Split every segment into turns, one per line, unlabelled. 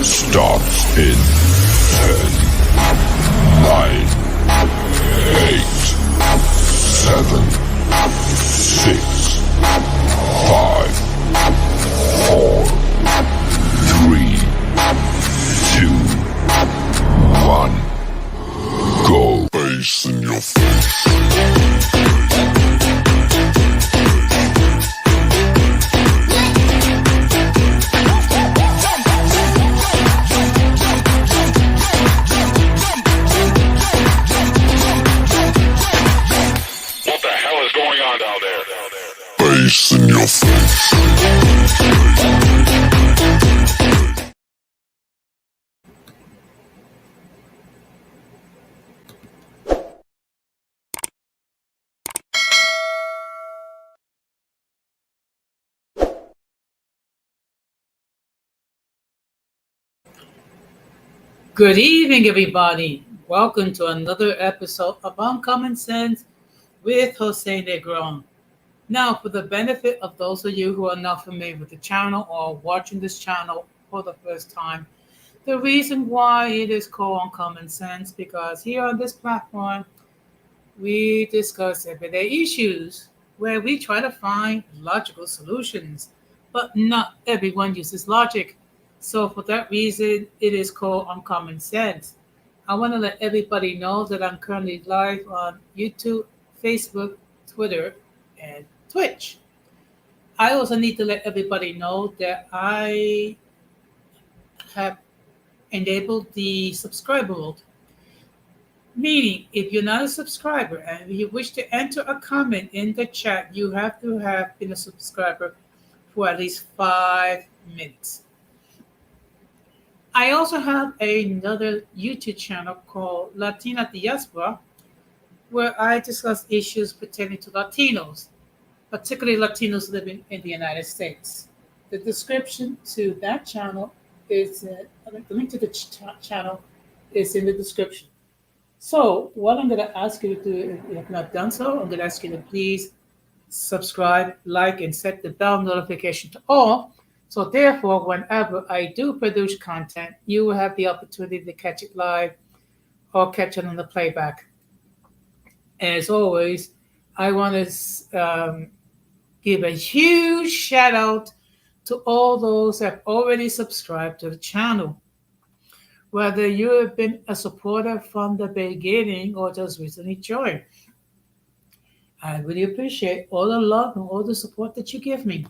Starts in 10, 9, 8, 7, 6, 5, 4, 3, 2, 1. Go. Bass in your face. Bass in your face.
Good evening, everybody. Welcome to another episode of Uncommon Sense with Jose Negron. Now, for the benefit of those of you who are not familiar with the channel or watching this channel for the first time, the reason why it is called Uncommon Sense because here on this platform, we discuss everyday issues where we try to find logical solutions, but not everyone uses logic. So, for that reason, it is called Uncommon Sense. I want to let everybody know that I'm currently live on YouTube, Facebook, Twitter, and Twitch. I also need to let everybody know that I have enabled the subscriber mode. Meaning, if you're not a subscriber and you wish to enter a comment in the chat, you have to have been a subscriber for at least 5 minutes. I also have another YouTube channel called Latina Diaspora, where I discuss issues pertaining to Latinos, particularly Latinos living in the United States. The description to that channel is the link to the channel is in the description. So, what I'm going to ask you to do, if you have not done so, I'm going to ask you to please subscribe, like, and set the bell notification to all. So, therefore, whenever I do produce content, you will have the opportunity to catch it live or catch it on the playback. As always, I want to give a huge shout out to all those that have already subscribed to the channel. Whether you have been a supporter from the beginning or just recently joined, I really appreciate all the love and all the support that you give me.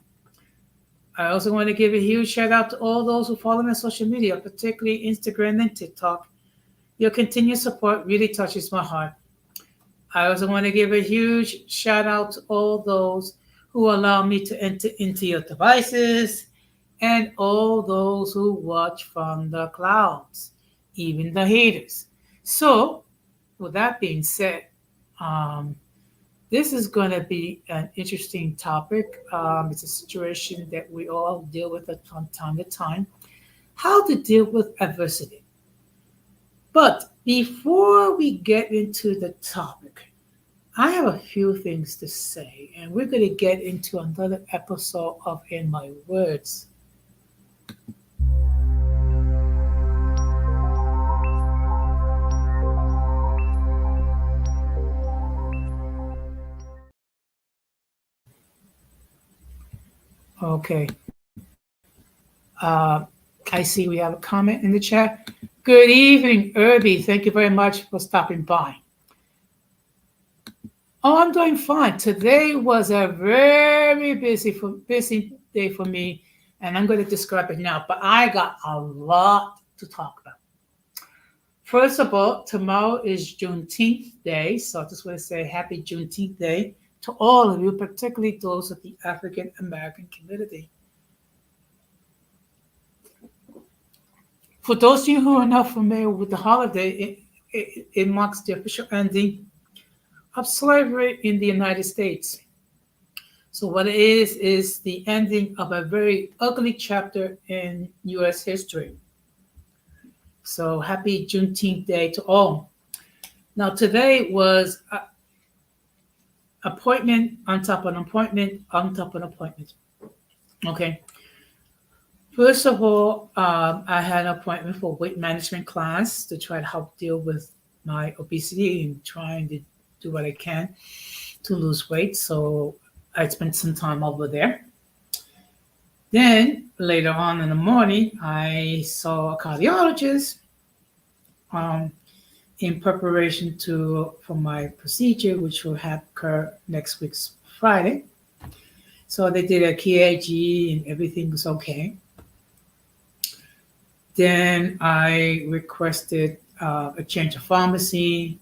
I also want to give a huge shout out to all those who follow me on social media, particularly Instagram and TikTok. Your continued support really touches my heart. I also want to give a huge shout out to all those who allow me to enter into your devices and all those who watch from the clouds, even the haters. So, with that being said, this is going to be an interesting topic. It's a situation that we all deal with from time to time. How to deal with adversity. But before we get into the topic, I have a few things to say, and we're going to get into another episode of In My Words. Okay. I see we have a comment in the chat. Good evening, Irby. Thank you very much for stopping by. Oh, I'm doing fine. Today was a very busy day for me, and I'm going to describe it now. But I got a lot to talk about. First of all, tomorrow is Juneteenth Day, so I just want to say Happy Juneteenth Day to all of you, particularly those of the African American community. For those of you who are not familiar with the holiday, it marks the official ending of slavery in the United States. So what it is the ending of a very ugly chapter in U.S. history. So happy Juneteenth Day to all. Now today was appointment on top of an appointment on top of an appointment. Okay. First of all, I had an appointment for weight management class to try to help deal with my obesity and trying to do what I can to lose weight. So I spent some time over there. Then later on in the morning, I saw a cardiologist um, in preparation to for my procedure, which will have occur next week's Friday. So they did a KAG and everything was okay. Then I requested a change of pharmacy.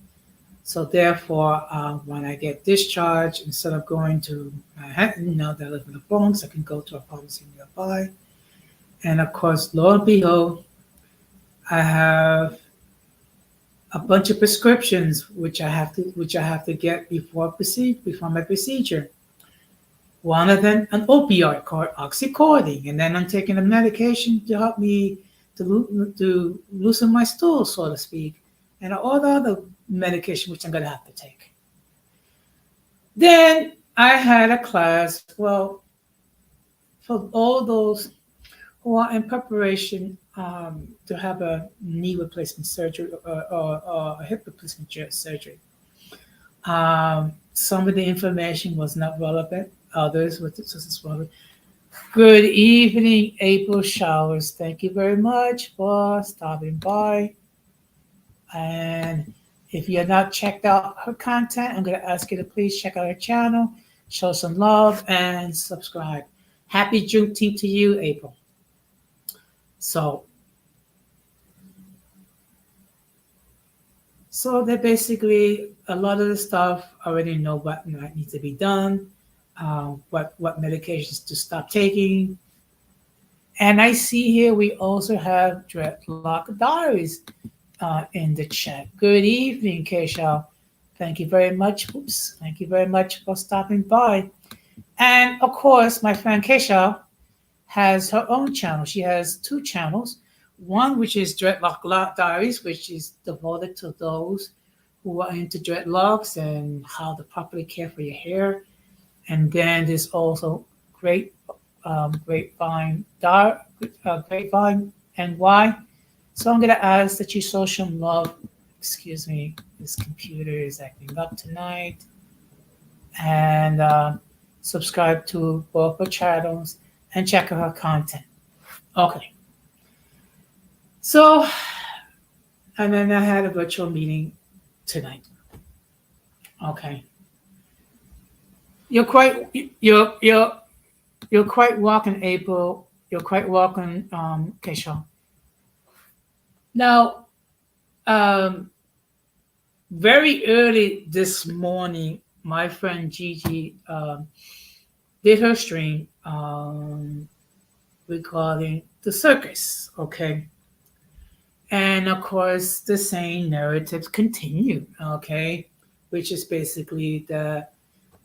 So therefore, when I get discharged, instead of going to Manhattan, now that I live in the Bronx, I can go to a pharmacy nearby. And of course, lo and behold, I have a bunch of prescriptions which I have to get before my procedure. One of them, an opioid called oxycodone, and then I'm taking a medication to help me to loosen my stool, so to speak, and all the other medication which I'm gonna have to take. Then I had a class. Well, for all those who are in preparation to have a knee replacement surgery or a hip replacement surgery. Some of the information was not relevant. Others were just as relevant. Good evening, April Showers. Thank you very much for stopping by. And if you have not checked out her content, I'm going to ask you to please check out her channel, show some love, and subscribe. Happy Juneteenth to you, April. So, they basically a lot of the stuff I already know what needs to be done, what medications to stop taking. And I see here we also have Dreadlock Diaries in the chat. Good evening, Keisha. Thank you very much. Oops. Thank you very much for stopping by. And of course, my friend Keisha has her own channel. She has two channels. One which is Dreadlock Diaries, which is devoted to those who are into dreadlocks and how to properly care for your hair. And then there's also Grapevine NY. So I'm gonna ask that you show some love. Excuse me, this computer is acting up tonight. And subscribe to both her channels and check out her content. Okay. So, and then I had a virtual meeting tonight. Okay. You're quite welcome, April. You're quite welcome, Keisha. Now, very early this morning, my friend Gigi did her stream regarding the circus. Okay. And of course, the same narratives continue. Okay. Which is basically the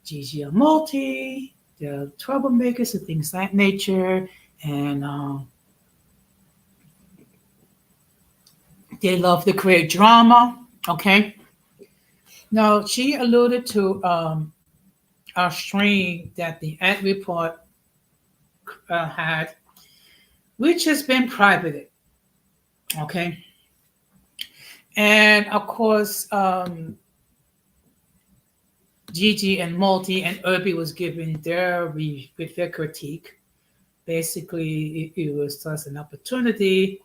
Gigi and Multi, the troublemakers and things of that nature. And they love to create drama. Okay. Now, she alluded to our stream that the Ant Report had, which has been privated. Okay. And of course, Gigi and Multi and Irby was giving their critique. Basically, it was just an opportunity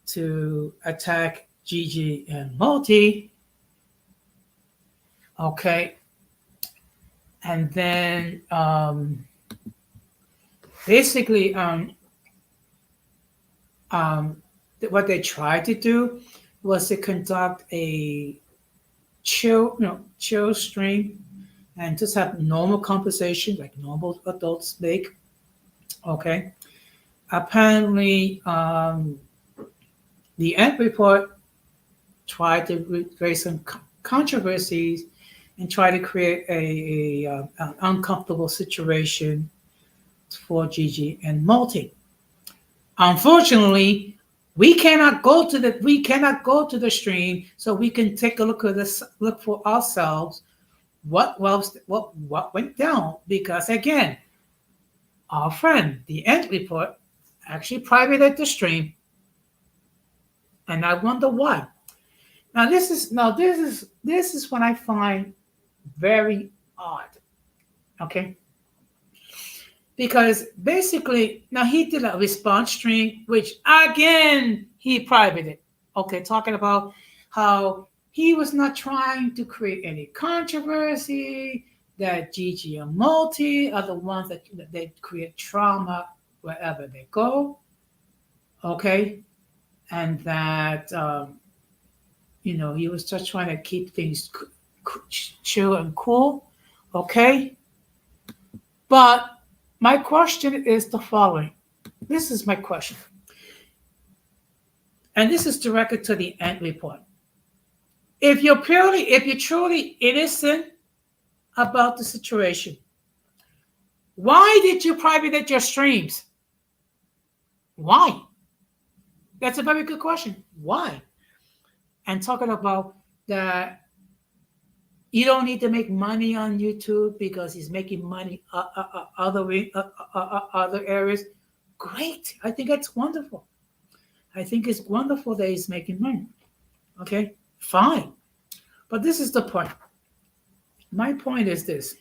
to attack Gigi and Multi. Okay. And then basically what they tried to do was to conduct a chill stream and just have normal conversation like normal adults make. Okay. Apparently, the Ant Report tried to raise some controversies and try to create an uncomfortable situation for Gigi and Multi. Unfortunately, we cannot go to the stream, so we can take a look for ourselves what went down, because again, our friend, the Ant Report, actually privated the stream, and I wonder why. This is what I find very odd. Okay, because basically now he did a response stream, which again he privated. Okay, talking about how he was not trying to create any controversy, that Gigi and Multi are the ones that they create trauma wherever they go. Okay, and that he was just trying to keep things chill and cool. Okay, but my question is the following. This is my question, and this is directed to the Ant report. If you're truly innocent about the situation, why did you private your streams? Why? That's a very good question. Why? And talking about that, you don't need to make money on YouTube because he's making money other areas. Great. I think that's wonderful. I think it's wonderful that he's making money. Okay, fine. But this is the point. My point is this.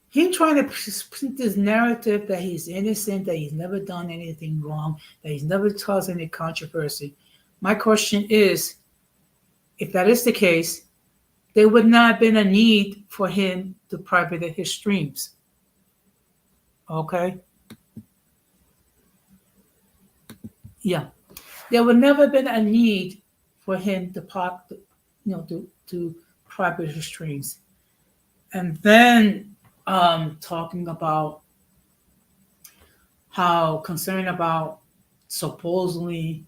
Him trying to present this narrative that he's innocent, that he's never done anything wrong, that he's never caused any controversy. My question is, if that is the case, there would not have been a need for him to private his streams. Okay? Yeah. There would never have been a need for him to private his streams. And then talking about how concerned about supposedly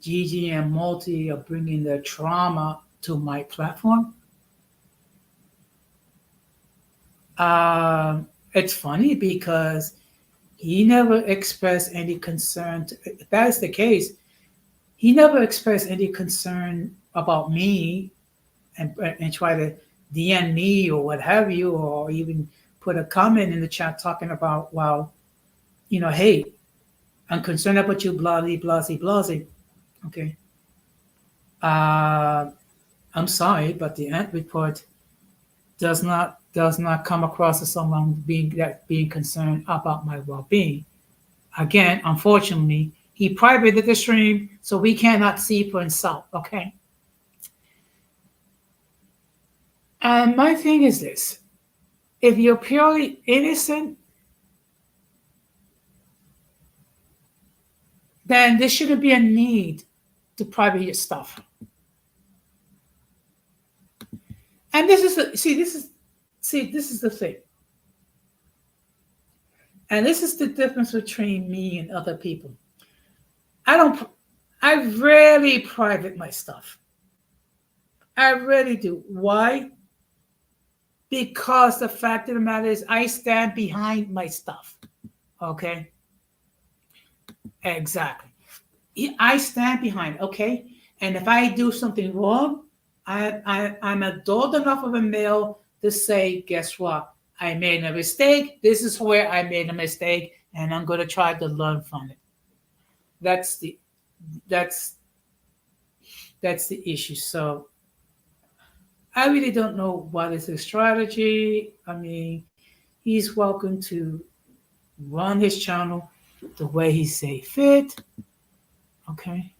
Gigi and Multi are bringing their trauma to my platform. It's funny because he never expressed any concern. If that is the case, he never expressed any concern about me and try to DM me or what have you, or even put a comment in the chat talking about, well, hey, I'm concerned about you, blah, blah, blah, blah. Okay. I'm sorry, but the Ant report does not come across as someone being concerned about my well-being. Again, unfortunately, he privated the stream, so we cannot see for himself. Okay. And my thing is this: if you're purely innocent, then there shouldn't be a need to private your stuff. And this is the thing. And this is the difference between me and other people. I rarely private my stuff. I really do. Why? Because the fact of the matter is I stand behind my stuff. Okay? Exactly. I stand behind, okay? And if I do something wrong, I'm adult enough of a male to say, guess what? I made a mistake. This is where I made a mistake, and I'm going to try to learn from it. That's the issue. So I really don't know what is his strategy. I mean, he's welcome to run his channel the way he say fit. Okay.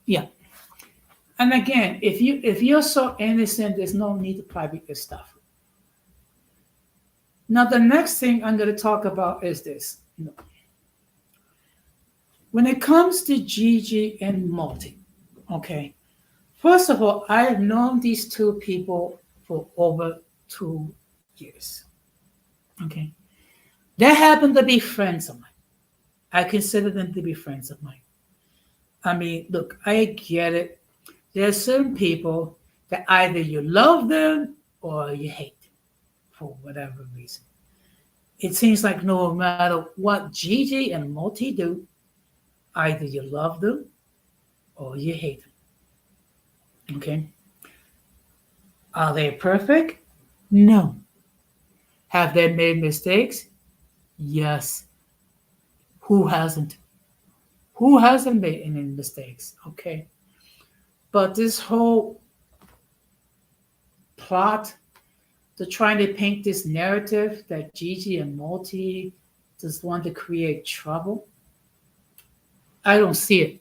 Yeah. And again, if you're so innocent, there's no need to private your stuff. Now, the next thing I'm going to talk about is this. When it comes to Gigi and Multi, okay, first of all, I have known these two people for over 2 years. Okay. They happen to be friends of mine. I consider them to be friends of mine. I mean, look, I get it. There are certain people that either you love them or you hate them for whatever reason. It seems like no matter what Gigi and Multi do, either you love them or you hate them. Okay? Are they perfect? No. Have they made mistakes? Yes. Who hasn't? Who hasn't made any mistakes? Okay. But this whole plot to trying to paint this narrative that Gigi and Multi just want to create trouble, I don't see it.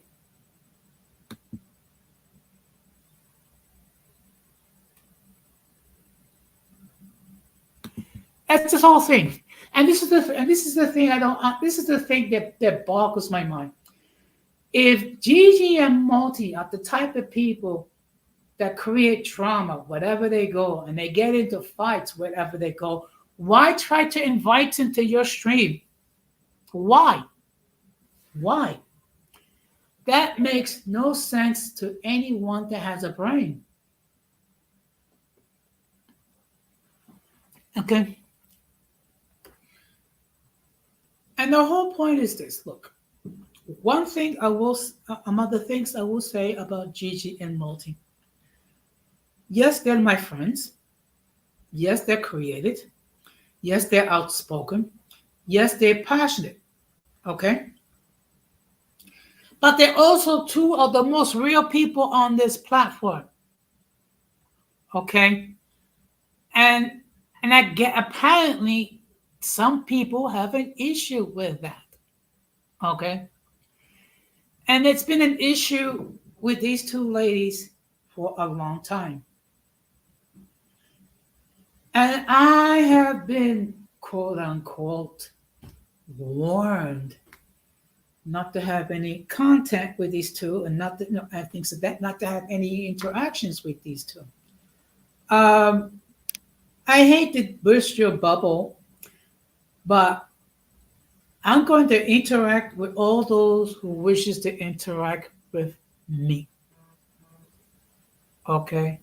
That's this whole thing. And this is the thing I don't this is the thing that boggles my mind. If Gigi and Multi are the type of people that create trauma wherever they go and they get into fights wherever they go, why try to invite them to your stream? Why? Why? That makes no sense to anyone that has a brain. Okay. And the whole point is this. Look, one thing I will, among the things I will say about Gigi and Multi. Yes, they're my friends. Yes, they're creative. Yes, they're outspoken. Yes, they're passionate. Okay. But they're also two of the most real people on this platform. Okay. And I get apparently some people have an issue with that. Okay. And it's been an issue with these two ladies for a long time. And I have been, quote unquote, warned not to have any contact with these two and not to, no, I think so that not to have any interactions with these two. Um, I hate to burst your bubble, but I'm going to interact with all those who wishes to interact with me. Okay.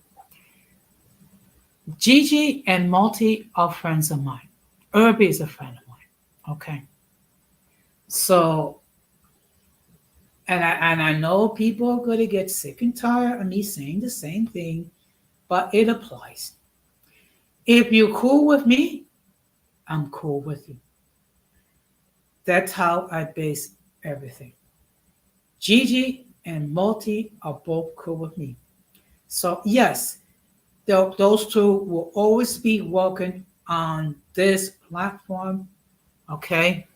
Gigi and Multi are friends of mine. Irby is a friend of mine. Okay. So, and I know people are going to get sick and tired of me saying the same thing, but it applies. If you're cool with me, I'm cool with you. That's how I base everything. Gigi and Multi are both cool with me. So, yes, those two will always be welcome on this platform. Okay.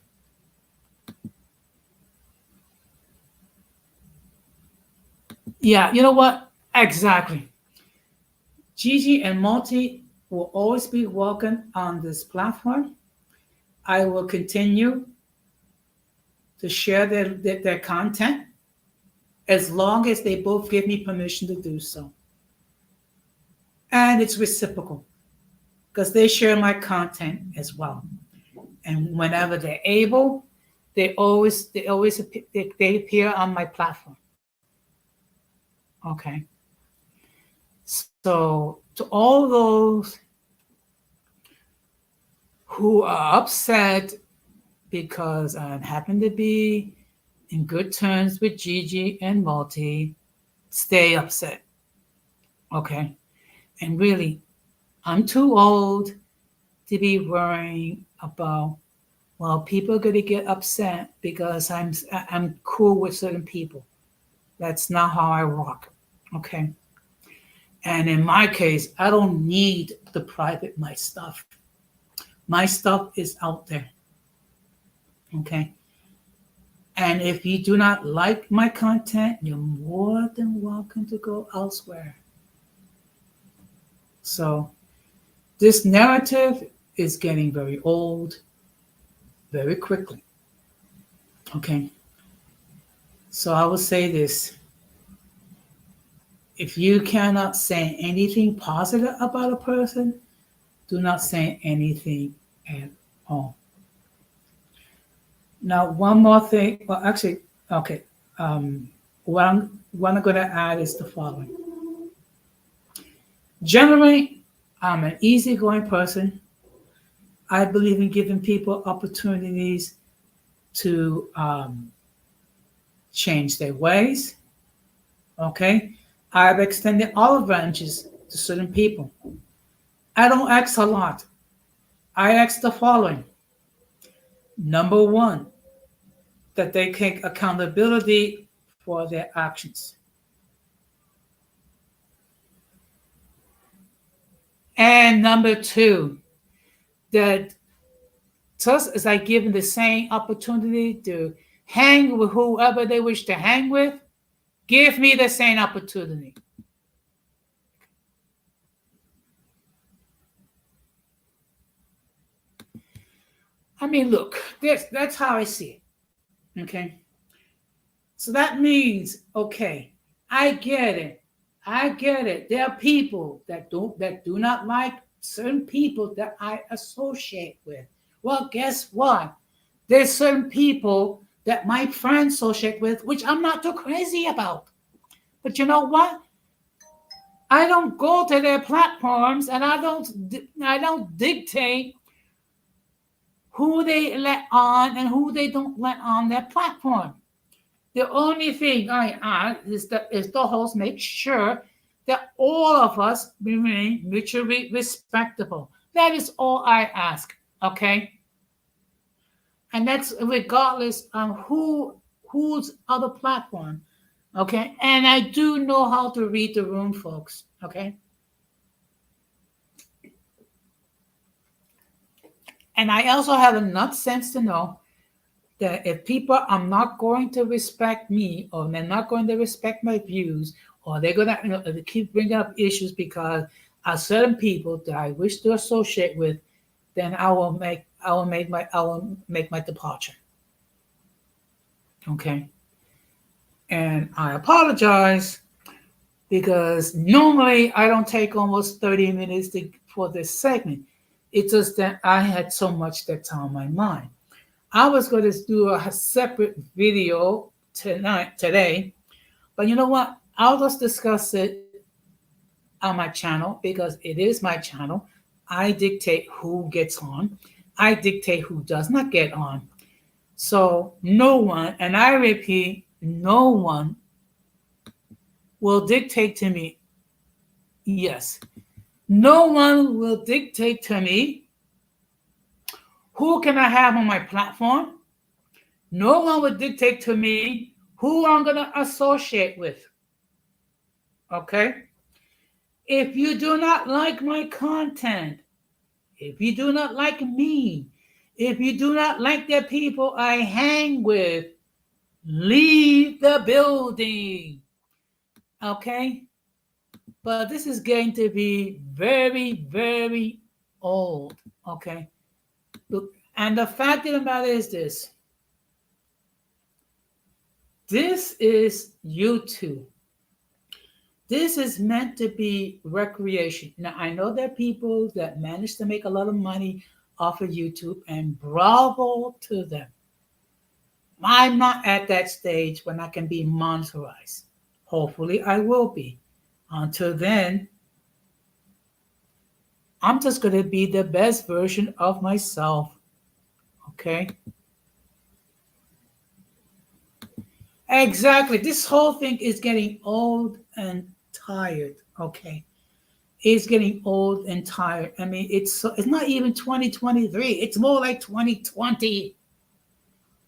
Yeah, you know what? Exactly. Gigi and Multi will always be welcome on this platform. I will continue to share their content as long as they both give me permission to do so. And it's reciprocal because they share my content as well. And whenever they're able, they appear on my platform. Okay. So to all those who are upset because I happen to be in good terms with Gigi and Multi, stay upset. Okay. And really, I'm too old to be worrying about, well, people are going to get upset because I'm cool with certain people. That's not how I rock. Okay. And in my case, I don't need to private my stuff. My stuff is out there. Okay. And if you do not like my content, you're more than welcome to go elsewhere. So this narrative is getting very old very quickly. Okay. So I will say this. If you cannot say anything positive about a person, do not say anything at all. Now, one more thing. Well, actually, okay. What I'm going to add is the following. Generally, I'm an easygoing person. I believe in giving people opportunities to change their ways. Okay. I've extended olive branches to certain people. I don't ask a lot. I ask the following. Number one, that they take accountability for their actions. And number two, that just as I give them the same opportunity to hang with whoever they wish to hang with, give me the same opportunity. I mean, look, that's how I see it. Okay. So that means, okay, I get it. I get it. There are people that do not like certain people that I associate with. Well, guess what? There's certain people that my friends associate with, which I'm not too crazy about. But you know what? I don't go to their platforms and I don't dictate who they let on and who they don't let on their platform. The only thing I ask is the host make sure that all of us remain mutually respectable. That is all I ask, okay? And that's regardless of whose other platform, okay? And I do know how to read the room, folks, okay? And I also have enough sense to know that if people are not going to respect me, or they're not going to respect my views, or they're going to keep bringing up issues because of certain people that I wish to associate with, then I will make my departure. Okay. And I apologize because normally I don't take almost 30 minutes for this segment. It's just that I had so much that's on my mind. I was going to do a separate video today, but you know what? I'll just discuss it on my channel because it is my channel. I dictate who gets on. I dictate who does not get on. So no one, and I repeat, no one will dictate to me. Yes, no one will dictate to me who can I have on my platform. No one will dictate to me who I'm going to associate with. Okay? If you do not like my content, if you do not like me, if you do not like the people I hang with, leave the building. Okay? But this is going to be very, very old. Okay? Look, and the fact of the matter is this. This is YouTube. This is meant to be recreation. Now, I know there are people that manage to make a lot of money off of YouTube, and bravo to them. I'm not at that stage when I can be monetized. Hopefully, I will be. Until then, I'm just going to be the best version of myself. Okay? Exactly. This whole thing is getting old and tired. Okay? It's getting old and tired. I mean, it's not even 2023. It's more like 2020.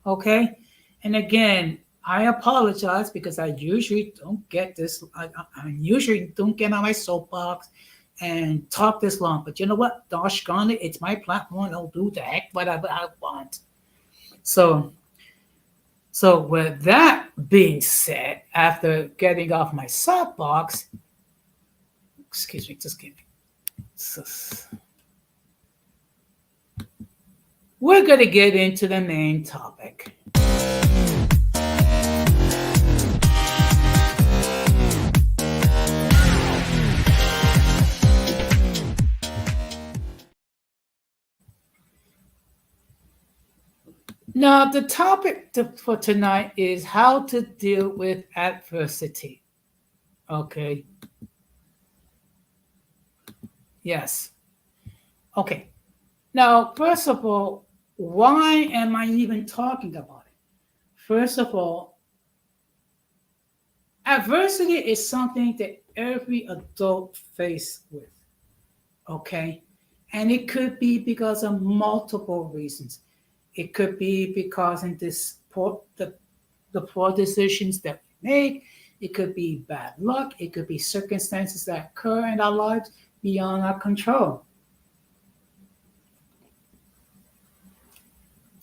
Okay? And again, I apologize because I usually don't get this. I usually don't get on my soapbox and talk this long. But you know what? Gosh darn it, it's my platform. I'll do the heck whatever I want. So with that being said, after getting off my soapbox, excuse me, just give me. We're going to get into the main topic. Now, the topic for tonight is how to deal with adversity. Okay. Yes. Okay. Now, first of all, why am I even talking about it? First of all, adversity is something that every adult face with. Okay. And it could be because of multiple reasons. It could be because in this the poor decisions that we make. It could be bad luck. It could be circumstances that occur in our lives beyond our control.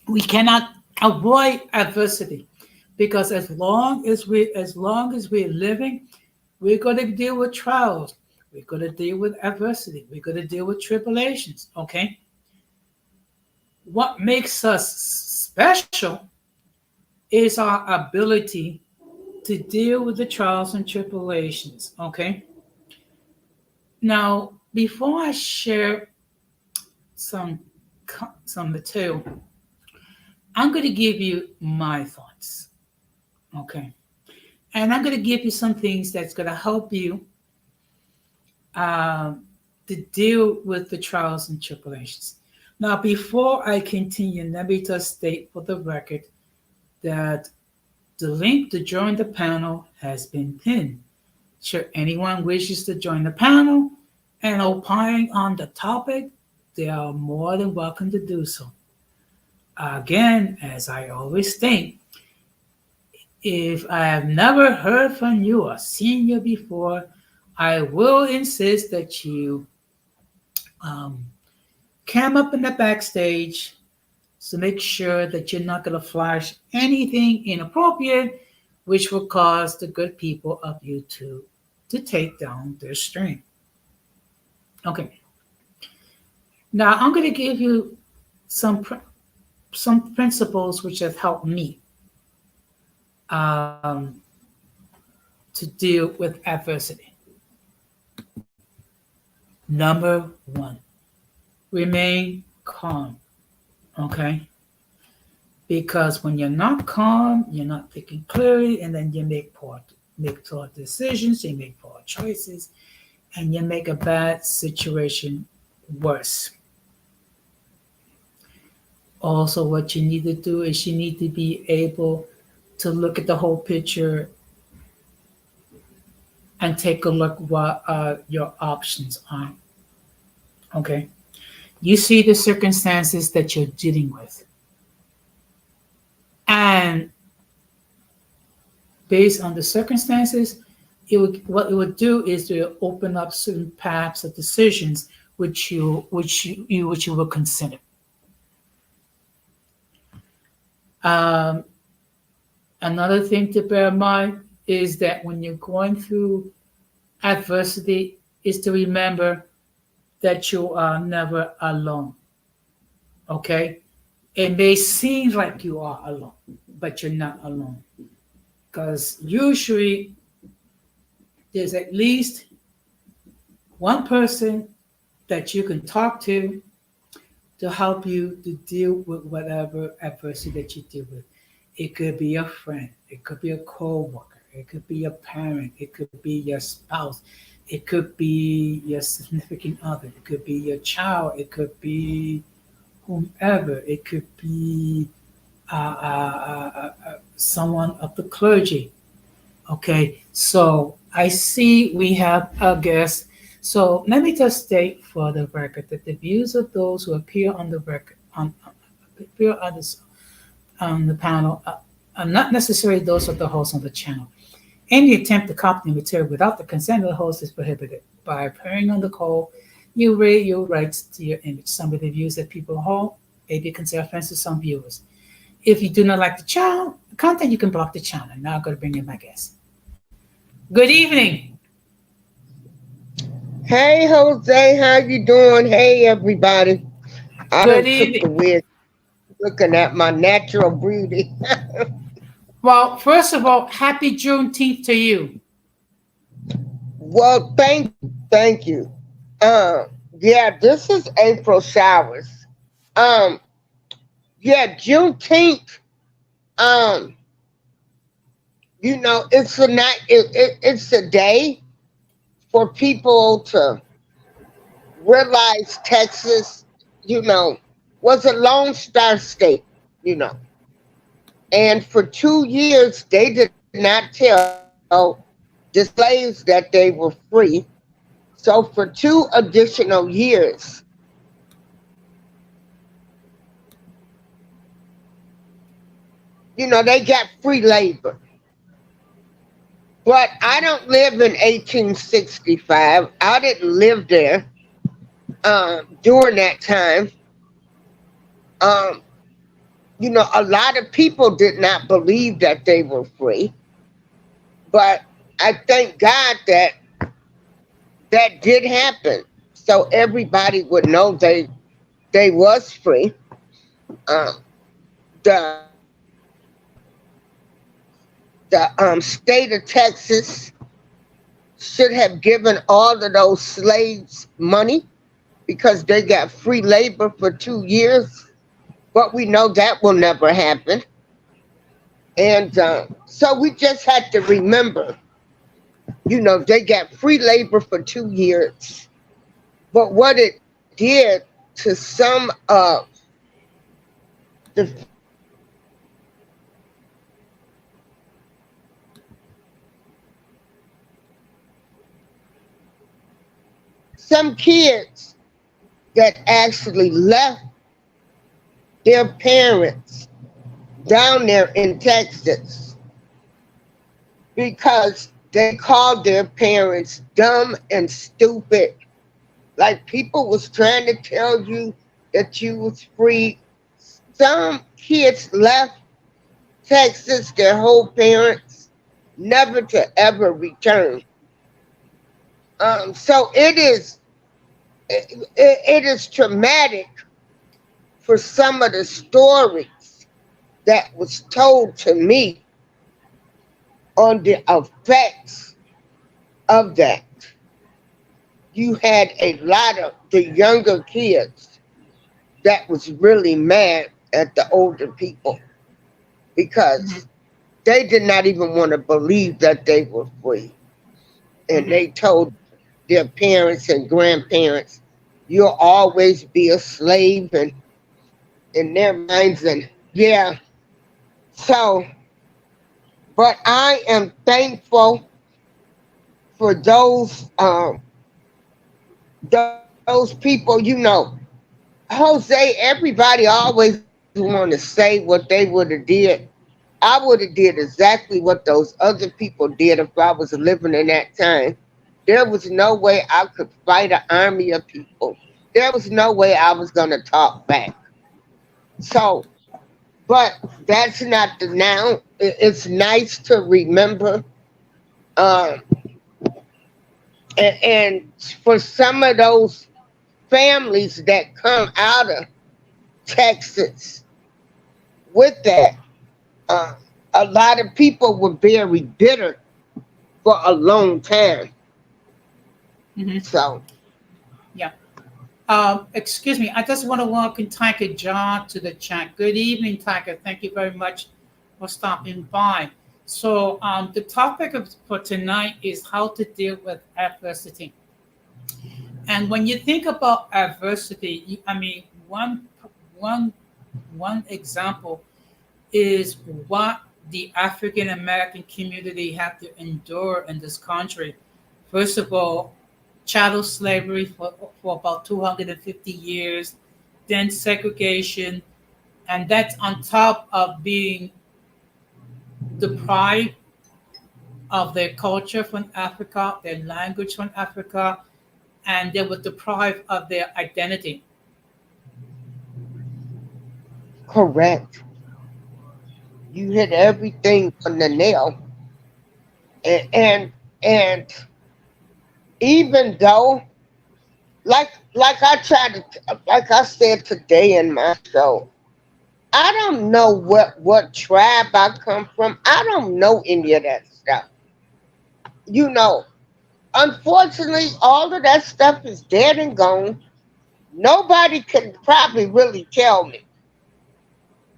We cannot avoid adversity because as long as we're living, we're going to deal with trials. We're going to deal with adversity. We're going to deal with tribulations. Okay. What makes us special is our ability to deal with the trials and tribulations. Okay. Now, before I share some some material, I'm going to give you my thoughts. Okay. And I'm going to give you some things that's going to help you um, to deal with the trials and tribulations. Now, before I continue, let me just state for the record that the link to join the panel has been pinned. Should anyone wishes to join the panel and opine on the topic, they are more than welcome to do so. Again, as I always state, if I have never heard from you or seen you before, I will insist that you um, come up in the backstage to make sure that you're not going to flash anything inappropriate, which will cause the good people of YouTube to take down their stream. Okay. Now I'm going to give you some principles which have helped me um, to deal with adversity. Number one, remain calm. Okay? Because when you're not calm, you're not thinking clearly, and then you make poor decisions, you make poor choices, and you make a bad situation worse. Also, what you need to do is you need to be able to look at the whole picture and take a look what your options are. Okay, you see the circumstances that you're dealing with, and based on the circumstances, what it would do is to open up certain paths of decisions which you will consider. Um, Another thing to bear in mind is that when you're going through adversity, is to remember that you are never alone. Okay? It may seem like you are alone, but you're not alone. Because usually there's at least one person that you can talk to help you to deal with whatever adversity that you deal with. It could be a friend, it could be a co-worker, it could be a parent, it could be your spouse, it could be your significant other, it could be your child, it could be whomever, it could be someone of the clergy. Okay, so I see we have a guest. So let me just state for the record that the views of those who appear on the record appear on the panel are not necessarily those of the host on the channel. Any attempt to copy the material without the consent of the host is prohibited. By appearing on the call, you waive your rights to your image. Some of the views that people hold may be considered offensive to some viewers. If you do not like the channel, content, you can block the channel. Now I'm going to bring in my guest. Good evening.
Hey Jose, how you doing? Hey everybody. I
Good
done took the
evening.
wig looking at my natural beauty.
Well, first of all, happy Juneteenth to you.
Well, thank you. Yeah, this is April showers. Um, yeah, Juneteenth. Um, it's a night. It's a day for people to realize Texas, was a Lone Star state, And for 2 years, they did not tell the slaves that they were free. So for 2 additional years, they got free labor. But I don't live in 1865. I didn't live there during that time. Um, a lot of people did not believe that they were free. But I thank God that that did happen. So everybody would know they was free. Um, the state of Texas should have given all of those slaves money because they got free labor for 2 years. But we know that will never happen. And so we just had to remember, they got free labor for 2 years. But what it did to some of the some kids that actually left their parents down there in Texas because they called their parents dumb and stupid. Like people was trying to tell you that you was free. Some kids left Texas, their whole parents, never to ever return. So it is traumatic for some of the stories that was told to me on the effects of that. You had a lot of the younger kids that was really mad at the older people because they did not even want to believe that they were free. And they told their parents and grandparents, you'll always be a slave, and in their minds, and yeah. So, but I am thankful for those people, Jose, everybody always want to say what they would have did. I would have did exactly what those other people did if I was living in that time. There was no way I could fight an army of people. There was no way I was going to talk back. So, but that's not the now. It's nice to remember. And for some of those families that come out of Texas with that, a lot of people were very bitter for a long time. So,
Yeah. Excuse me. I just want to welcome Tiger John to the chat. Good evening, Tiger. Thank you very much for stopping by. So the topic for tonight is how to deal with adversity. And when you think about adversity, one example is what the African American community had to endure in this country. First of all, chattel slavery for about 250 years, then segregation, and that's on top of being deprived of their culture from Africa, their language from Africa, and they were deprived of their identity.
correct. You hit everything on the nail. And even though, like I said today in my show, I don't know what tribe I come from. I don't know any of that stuff. You know, unfortunately, all of that stuff is dead and gone. Nobody can probably really tell me.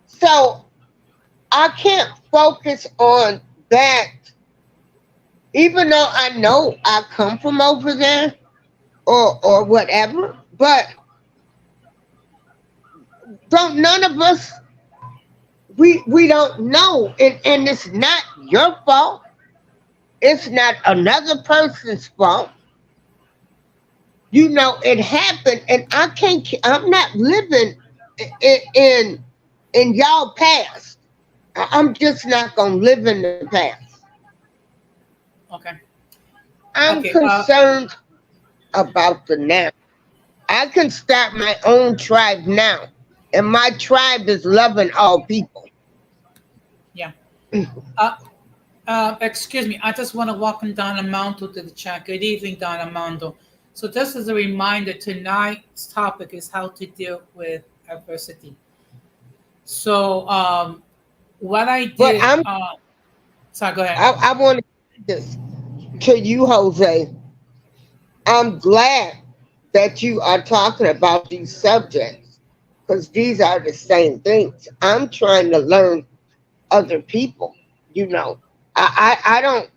So I can't focus on that, even though I know I come from over there or whatever. But don't none of us we don't know, and it's not your fault. It's not another person's fault. You know, it happened, and I can't. I'm not living in in y'all past. I'm just not gonna live in the past.
Okay.
I'm
Okay.
concerned about the now. I can start my own tribe now, and my tribe is loving all people.
Yeah. Uh, excuse me. I just want to welcome Donna Mondo to the chat. Good evening, Donna Mondo. So just as a reminder, tonight's topic is how to deal with adversity. So what I
But
did. Sorry. Go ahead.
I want to say this to you, Jose. I'm glad that you are talking about these subjects because these are the same things. I'm trying to learn other people. You know, I don't.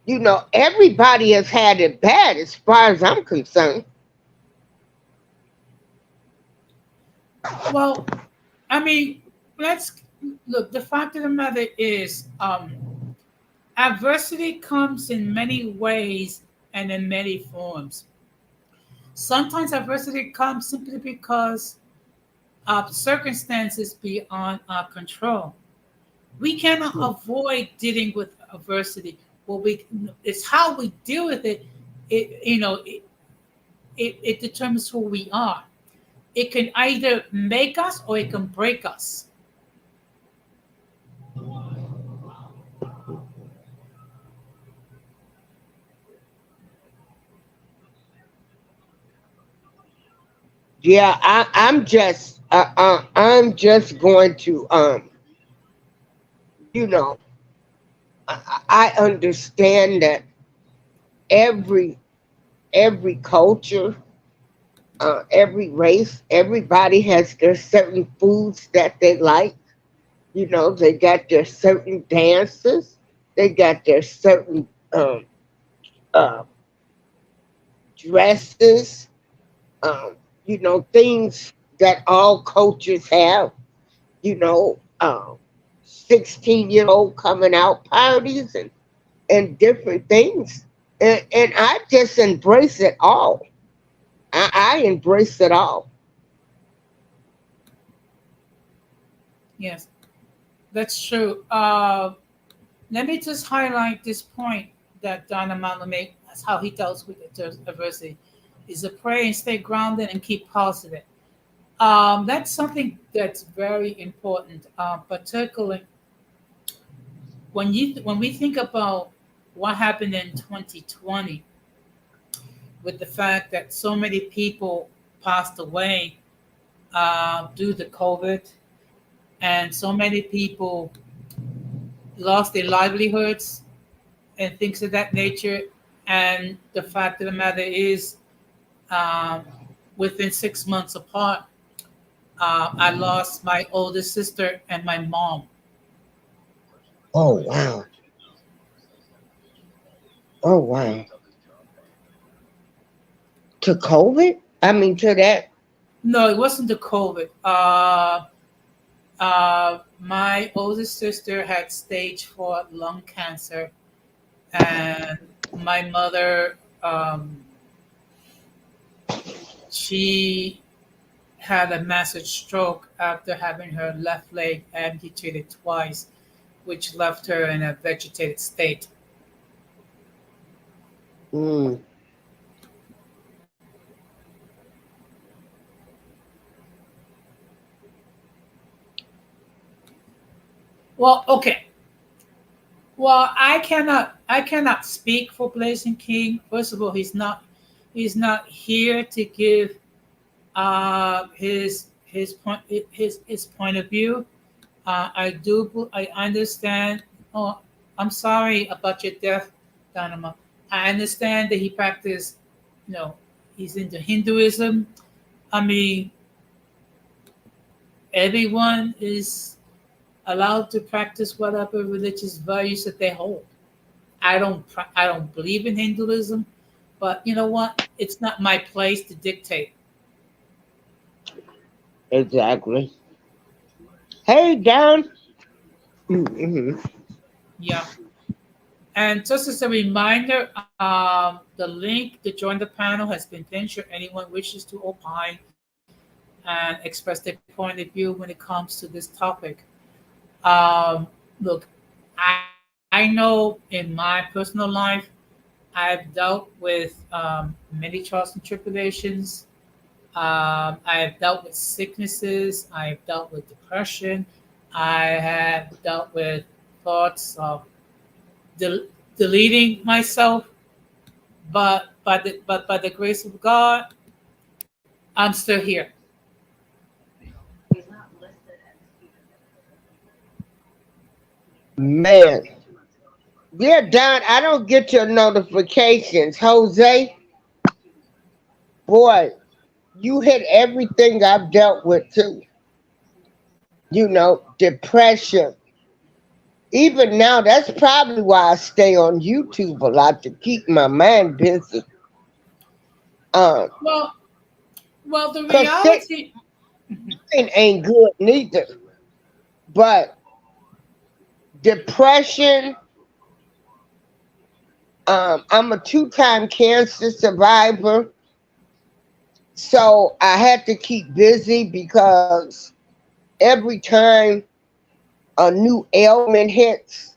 You know, everybody has had it bad as far as I'm concerned.
Well, I mean, let's look. The fact of the matter is, adversity comes in many ways and in many forms. Sometimes adversity comes simply because of circumstances beyond our control. We cannot avoid dealing with adversity. What we it's how we deal with it. It determines who we are. It can either make us or it can break us.
Yeah, I'm just going to you know, I understand that every every culture, every race, everybody has their certain foods that they like. You know, they got their certain dances, they got their certain uh, dresses, you know, things that all cultures have. You know, 16-year-old coming out parties and different things. And I just embrace it all. I embrace it all.
Yes, that's true. Let me just highlight this point that Donna Mala made. That's how he deals with adversity. Is to pray and stay grounded and keep positive. That's something that's very important, particularly when we think about what happened in 2020 with the fact that so many people passed away due to COVID, and so many people lost their livelihoods and things of that nature. And the fact of the matter is, um, within 6 months apart, I lost my oldest sister and my mom.
Oh wow. Oh wow. To COVID? I mean to that.
No, it wasn't the COVID. My oldest sister had stage 4 lung cancer, and my mother, she had a massive stroke after having her left leg amputated twice, which left her in a vegetated state.
Mm.
Well, okay. Well, I cannot speak for Blazing King. First of all, he's not here to give his point of view. I understand. Oh, I'm sorry about your death, Dynamo. I understand that he practiced. You know, he's into Hinduism. I mean, everyone is allowed to practice whatever religious values that they hold. I don't believe in Hinduism, but you know what? It's not my place to dictate.
Exactly. Hey, Don. Mm-hmm.
Yeah. And just as a reminder, the link to join the panel has been pinned should anyone wishes to opine and express their point of view when it comes to this topic. Look, I know in my personal life, I've dealt with many trials and tribulations. I've dealt with sicknesses. I've dealt with depression. I have dealt with thoughts of del- deleting myself. But by the grace of God, I'm still here.
Man. Yeah, Don, I don't get your notifications. Jose, boy, you hit everything I've dealt with too. Depression. Even now, that's probably why I stay on YouTube a lot to keep my mind busy. Um,
Well, well, the
cause sitting
reality.
ain't good neither. But depression, I'm a two-time cancer survivor, so I had to keep busy because every time a new ailment hits,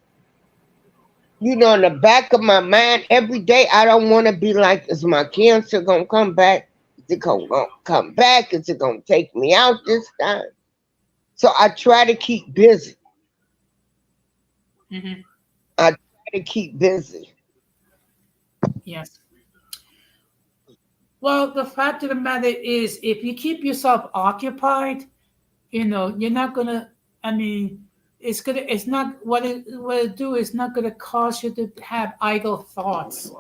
in the back of my mind, every day I don't want to be like, is my cancer gonna come back? Is it gonna come back? Is it gonna take me out this time? So I try to keep busy.
Mhm.
I try to keep busy.
Yes. Well, the fact of the matter is, if you keep yourself occupied, you're not gonna. I mean, it's gonna. It's not what it do is not gonna cause you to have idle thoughts.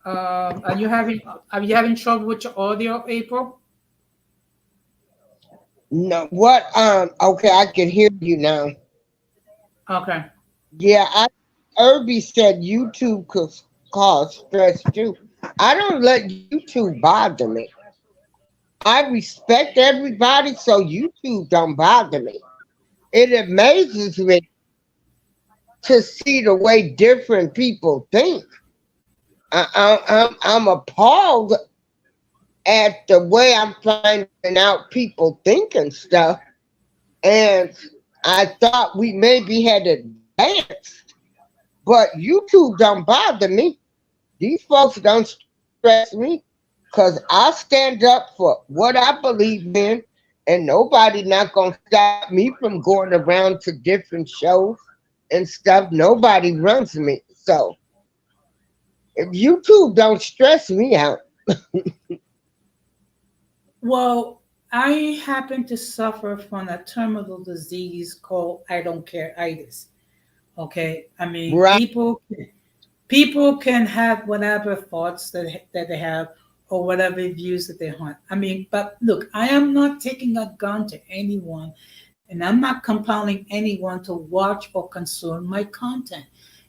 Are you having trouble with your audio, April?
No, what? Okay, I can hear you now.
Okay.
Yeah, Irby said YouTube could cause stress too. I don't let YouTube bother me. I respect everybody, so YouTube don't bother me. It amazes me to see the way different people think. I'm appalled at the way I'm finding out people think and stuff. And I thought we maybe had advanced, but YouTube don't bother me. These folks don't stress me because I stand up for what I believe in, and nobody not gonna stop me from going around to different shows and stuff. Nobody runs me. So if YouTube don't stress me out,
Well, I happen to suffer from a terminal disease called I don't care itis. Okay, I mean
right?
people can have whatever thoughts that they have or whatever views that they want. I mean, but look, I am not taking a gun to anyone, and I'm not compelling anyone to watch or consume my content.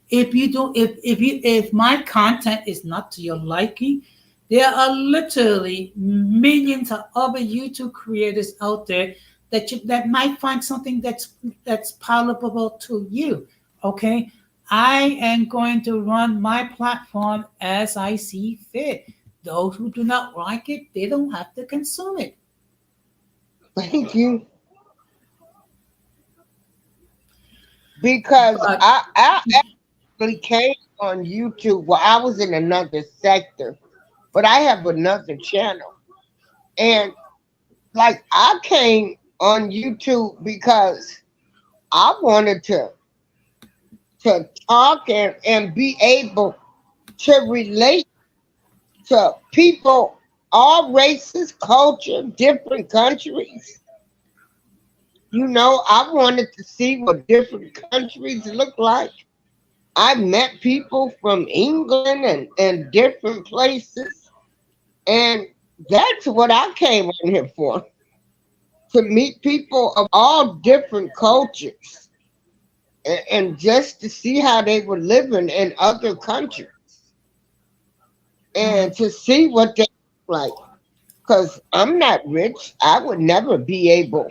If you don't, if my content is not to your liking, there are literally millions of other YouTube creators out there that might find something that's palatable to you. Okay, I am going to run my platform as I see fit. Those who do not like it, they don't have to consume it.
Thank you. Because
But
I actually came on YouTube. Well, I was in another sector, but I have another channel. And like I came on YouTube because I wanted to talk and be able to relate to people, all races, culture, different countries. I wanted to see what different countries look like. I met people from England and different places. And that's what I came on here for, to meet people of all different cultures and just to see how they were living in other countries and
Mhm.
to see what they like. Because I'm not rich, I would never be able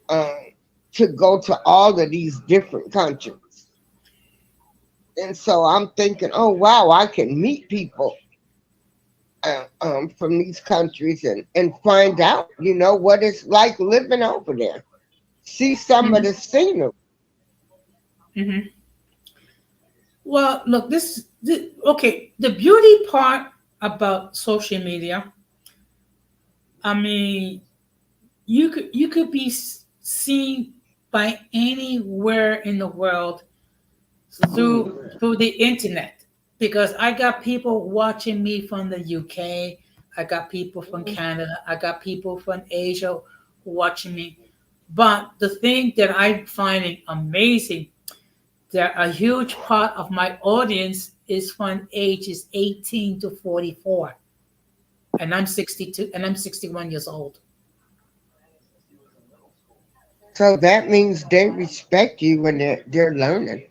um, to go to all of these different countries. And so I'm thinking, oh wow, I can meet people from these countries and find out, what it's like living over there. See some of
Mhm.
the scenery.
Mhm. Well, look, okay. The beauty part about social media, I mean, you could be seen by anywhere in the world through the internet, because I got people watching me from the UK, I got people from Canada, I got people from Asia watching me. But the thing that I'm finding amazing, that a huge part of my audience is from ages 18 to 44, and I'm 62 and I'm 61 years old.
So that means they respect you when they're learning.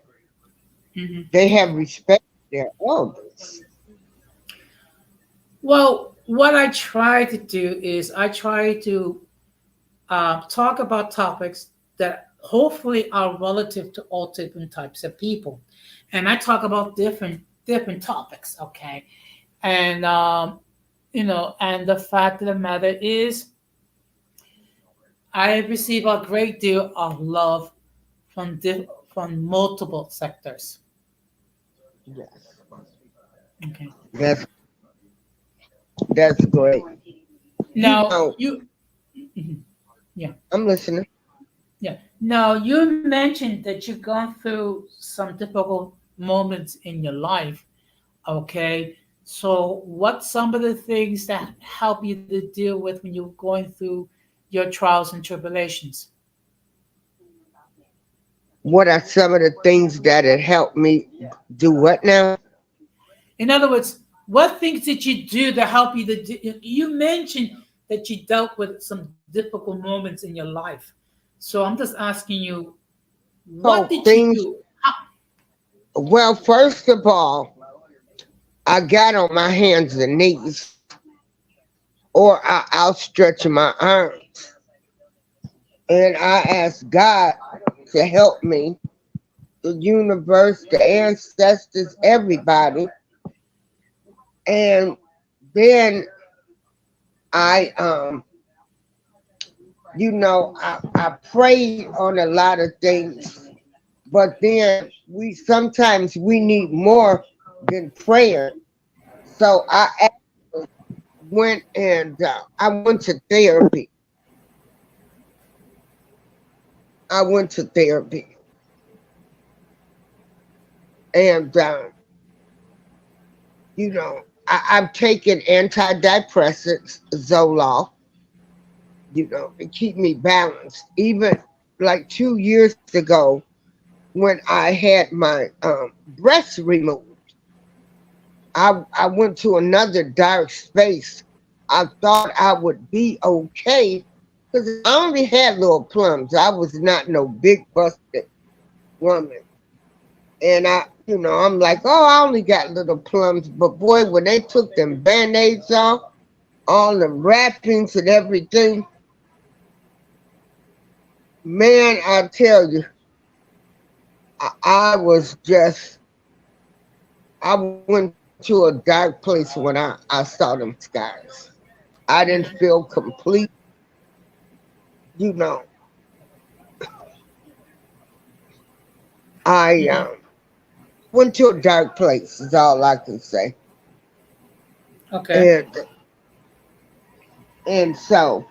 Mhm.
They have respect for their elders.
Well, what I try to do is I try to talk about topics that hopefully are relative to all different types of people, and I talk about different topics. Okay, and and the fact of the matter is, I receive a great deal of love from multiple sectors.
Yes,
Okay,
that's that's great. You
now
know,
mhm, yeah.
I'm listening.
Yeah. Now, you mentioned that you've gone through some difficult moments in your life. Okay. So, what's some of the things that help you to deal with when you're going through your trials and tribulations?
What are some of the things that had helped me do what now?
In other words, what things did you do to help you to do? You mentioned that you dealt with some difficult moments in your life. So, I'm just asking you, what
So
did you
things.
do? How,
Well, first of all, I got on my hands and knees, or I outstretched my arms, and I asked God to help me, the universe, the ancestors, everybody. And then I I prayed on a lot of things, but then we need more than prayer. So went and I went to therapy. I went to therapy, and I've taken antidepressants, Zoloft, to keep me balanced. Even like 2 years ago, when I had my breast removed, I went to another dark space. I thought I would be okay because I only had little plums. I was not no big busted woman. And I'm like, oh, I only got little plums. But boy, when they took them band-aids off, all the wrappings and everything, man, I tell you, I was just, I went to a dark place when I saw them scars. I didn't feel complete, you know. I
Mhm.
went to a dark place, is all I can say.
Okay.
And so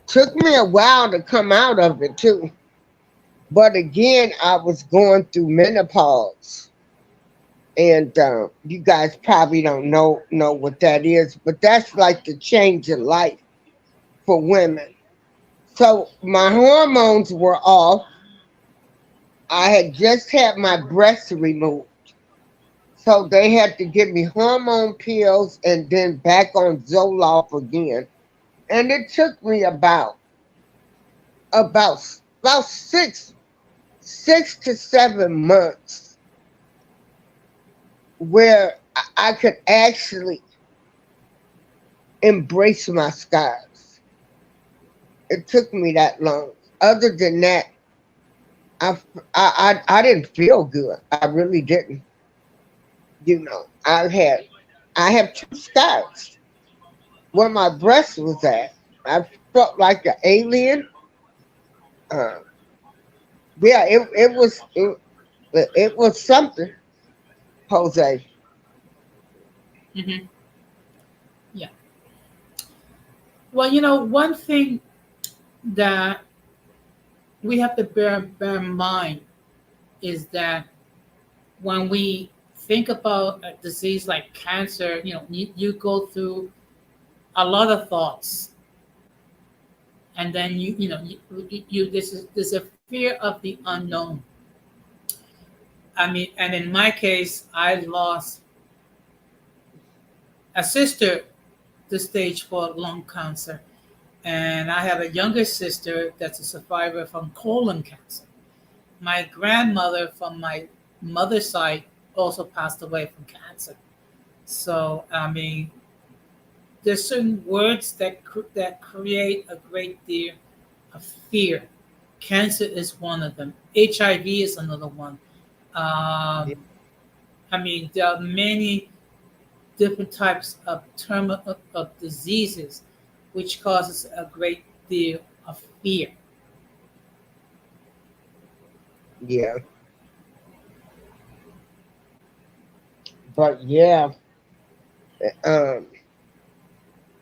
took me a while to come out of it too. But again, I was going through menopause, and you guys probably don't know what that is, but that's like the change in life for women. So my hormones were off. I had just had my breasts removed, So they had to give me hormone pills and then back on Zoloft again. And it took me about about 6 to 7 months where I could actually embrace my scars. It took me that long. Other than that, I didn't feel good. I really didn't. I have 2 scars where my breast was at. I felt like an alien. Uh, yeah, it was something, Jose.
Hmm. Yeah. Well, one thing that we have to bear in mind is that when we think about a disease like cancer, you go through a lot of thoughts, and then there's a fear of the unknown. I mean, and in my case, I lost a sister to stage 4 lung cancer, and I have a younger sister that's a survivor from colon cancer. My grandmother from my mother's side also passed away from cancer. So, I mean, there's certain words that create a great deal of fear. Cancer is one of them. HIV is another one. Um, I mean, there are many different types of diseases which causes a great deal of fear.
Yeah, but yeah, um,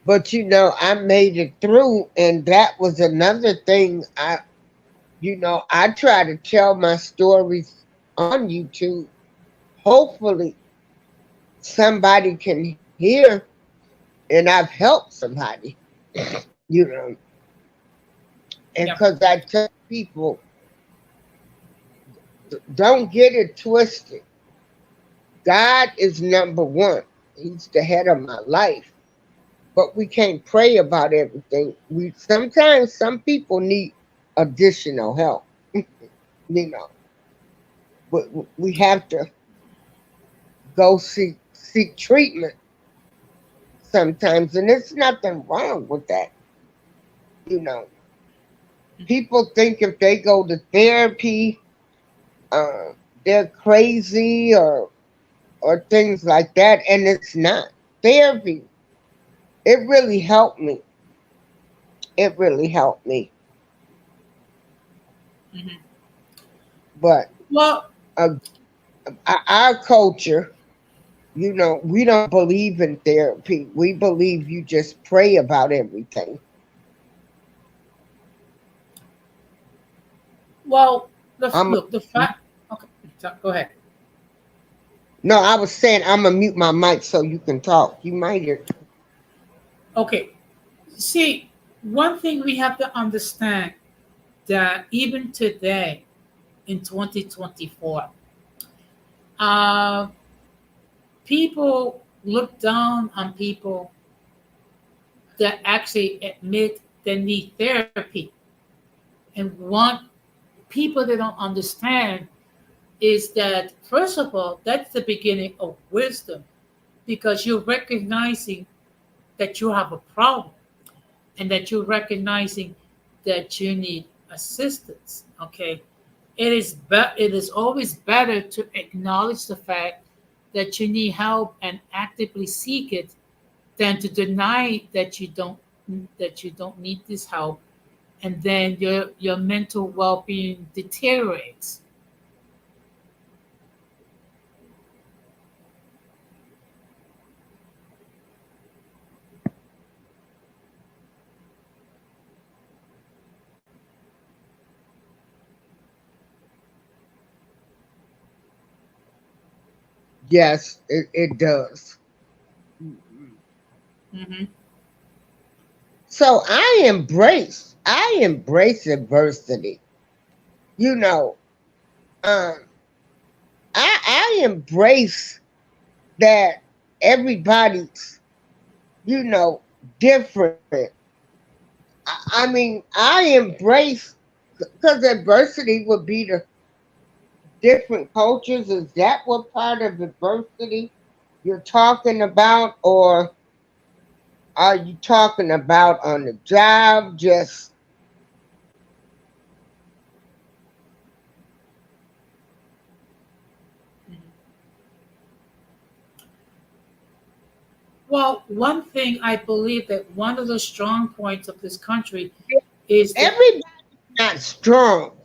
but I made it through, and that was another thing. I try to tell my stories on YouTube. Hopefully, somebody can hear, and I've helped somebody. You know, and
Yeah.
because I tell people, don't get it twisted. God is number one. He's the head of my life. But we can't pray about everything. We sometimes some people need additional help. You know, but we have to go seek treatment sometimes, and there's nothing wrong with that. You know, people think if they go to therapy, uh, they're crazy or things like that, and it's not. Therapy, it really helped me. It really helped me.
Hmm.
But
Well,
uh, our culture, we don't believe in therapy. We believe you just pray about everything.
well,
I'm
look, the fact. Okay, go ahead.
No, I was saying I'm gonna mute my mic so you can talk. You might hear.
Okay, see, one thing we have to understand that even today in 2024, uh, people look down on people that actually admit they need therapy, and want people that don't understand is that, first of all, that's the beginning of wisdom, because you're recognizing that you have a problem, and that you're recognizing that you need assistance. Okay, it is always better to acknowledge the fact that you need help and actively seek it, than to deny that you don't need this help, and then your mental well-being deteriorates.
Yes, it does.
Hmm.
So I embrace adversity. You know, um, I embrace. that everybody's, different. I mean, I embrace, because adversity would be the different cultures. Is that what part of adversity you're talking about? Or are you talking about on the job? Just
Well, one thing I believe that one of the strong points of this country is that
everybody's not strong.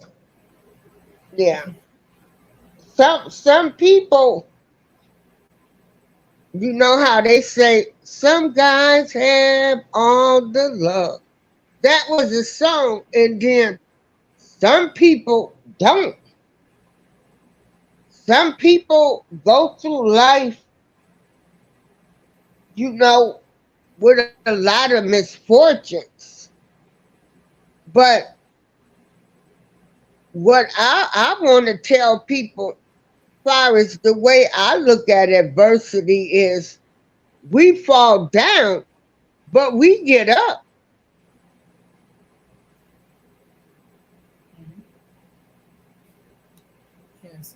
Yeah. Some people, you know how they say, some guys have all the luck. That was a song, and then some people don't. Some people go through life, you know, with a lot of misfortunes. But what I want to tell people, as far as the way I look at adversity, is we fall down, but we get up.
yes.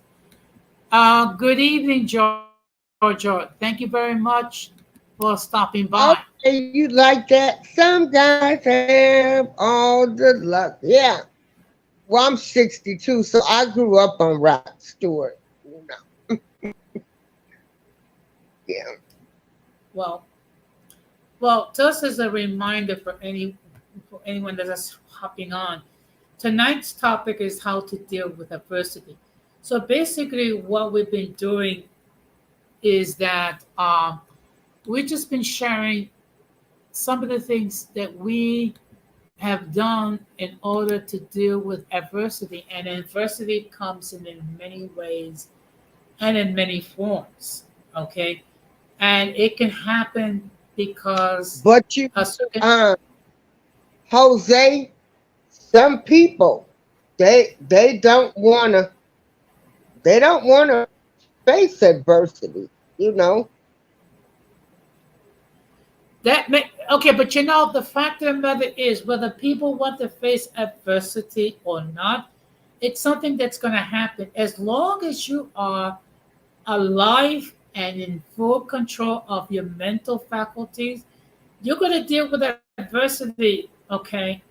Good evening, Georgia. Thank you very much for stopping by.
Okay, you like that? Some guys have all the luck. Yeah. Well, I'm 62, so I grew up on Rod Stewart. Yeah.
Well, well, just as a reminder for anyone that is hopping on, tonight's topic is how to deal with adversity. So basically, what we've been doing is that we've just been sharing some of the things that we have done in order to deal with adversity. And adversity comes in many ways and in many forms. Okay. And it can happen because
But you,
a certain,
uh, Jose, some people, they don't wanna face adversity. You know,
that may, okay, but the fact of the matter is whether people want to face adversity or not, it's something that's going to happen as long as you are alive and in full control of your mental faculties. You're going to deal with adversity, okay?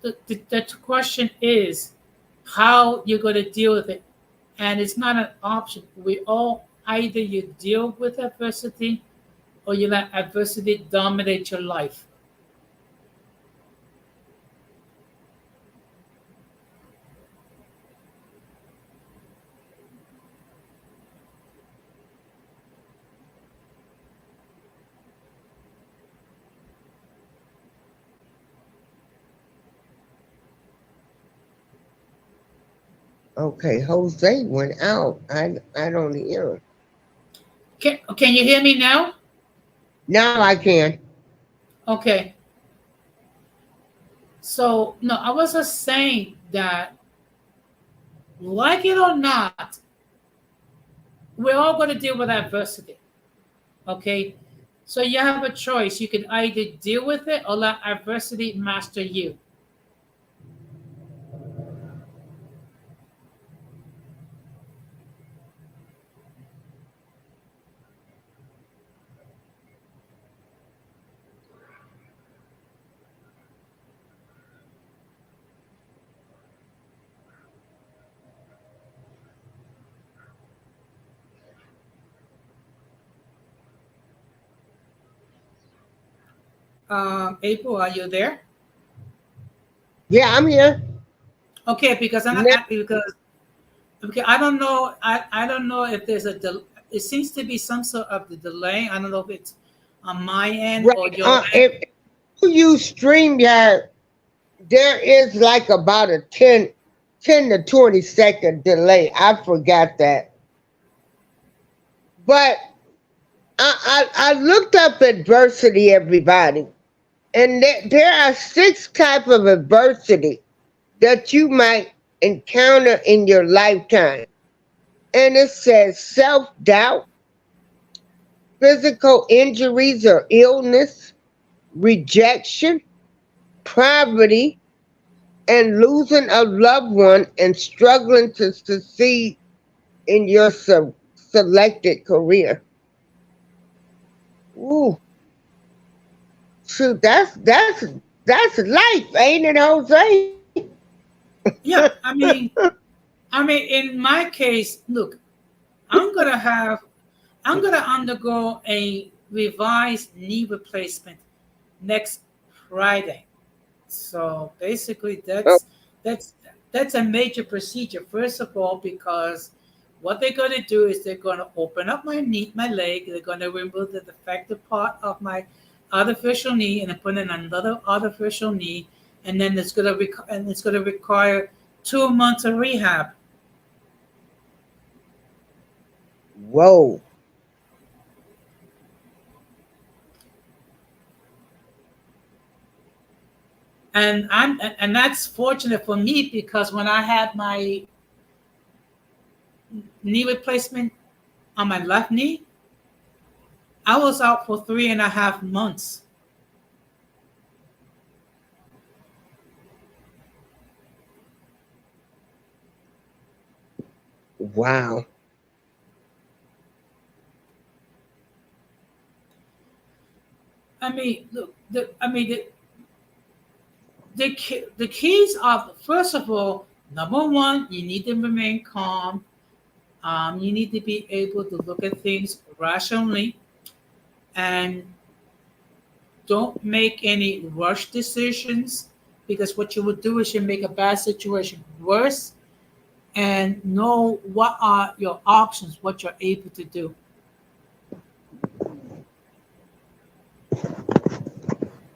The question is how you're going to deal with it. And it's not an option. We all either you deal with adversity or you let adversity dominate your life.
okay, Jose went out. I don't hear him.
Can you hear me now?
Now I can.
Okay. So, no, I was just saying that, like it or not, we're all going to deal with adversity. Okay. So you have a choice. You can either deal with it or let adversity master you. April, are you there?
Yeah, I'm here.
Okay, because I'm not
Now,
happy because okay, I don't know. I don't know if there's it seems to be some sort of the delay. I don't know if it's on my end or
right.
your end.
If you use StreamYard, there is like about a 10 to 20-second delay. I forgot that. But I looked up adversity, everybody, and there are 6 type of adversity that you might encounter in your lifetime. And it says self-doubt, physical injuries or illness, rejection, poverty, and losing a loved one and struggling to succeed in your selected career. Ooh, shoot, that's life, ain't it, Jose?
Yeah, I mean, in my case, look, I'm gonna have, I'm gonna undergo a revised knee replacement next Friday. So basically,
Oh,
that's a major procedure. First of all, because what they're going to do is they're going to open up my knee, my leg. They're going to remove the defective part of my artificial knee and then put in another artificial knee, and then it's going to require 2 months of rehab.
whoa.
And that's fortunate for me because when I had my knee replacement on my left knee, I was out for 3.5 months.
Wow.
I mean, look, the keys are, first of all, number one, you need to remain calm. You need to be able to look at things rationally and don't make any rush decisions, because what you would do is you make a bad situation worse, and know what are your options, what you're able to do.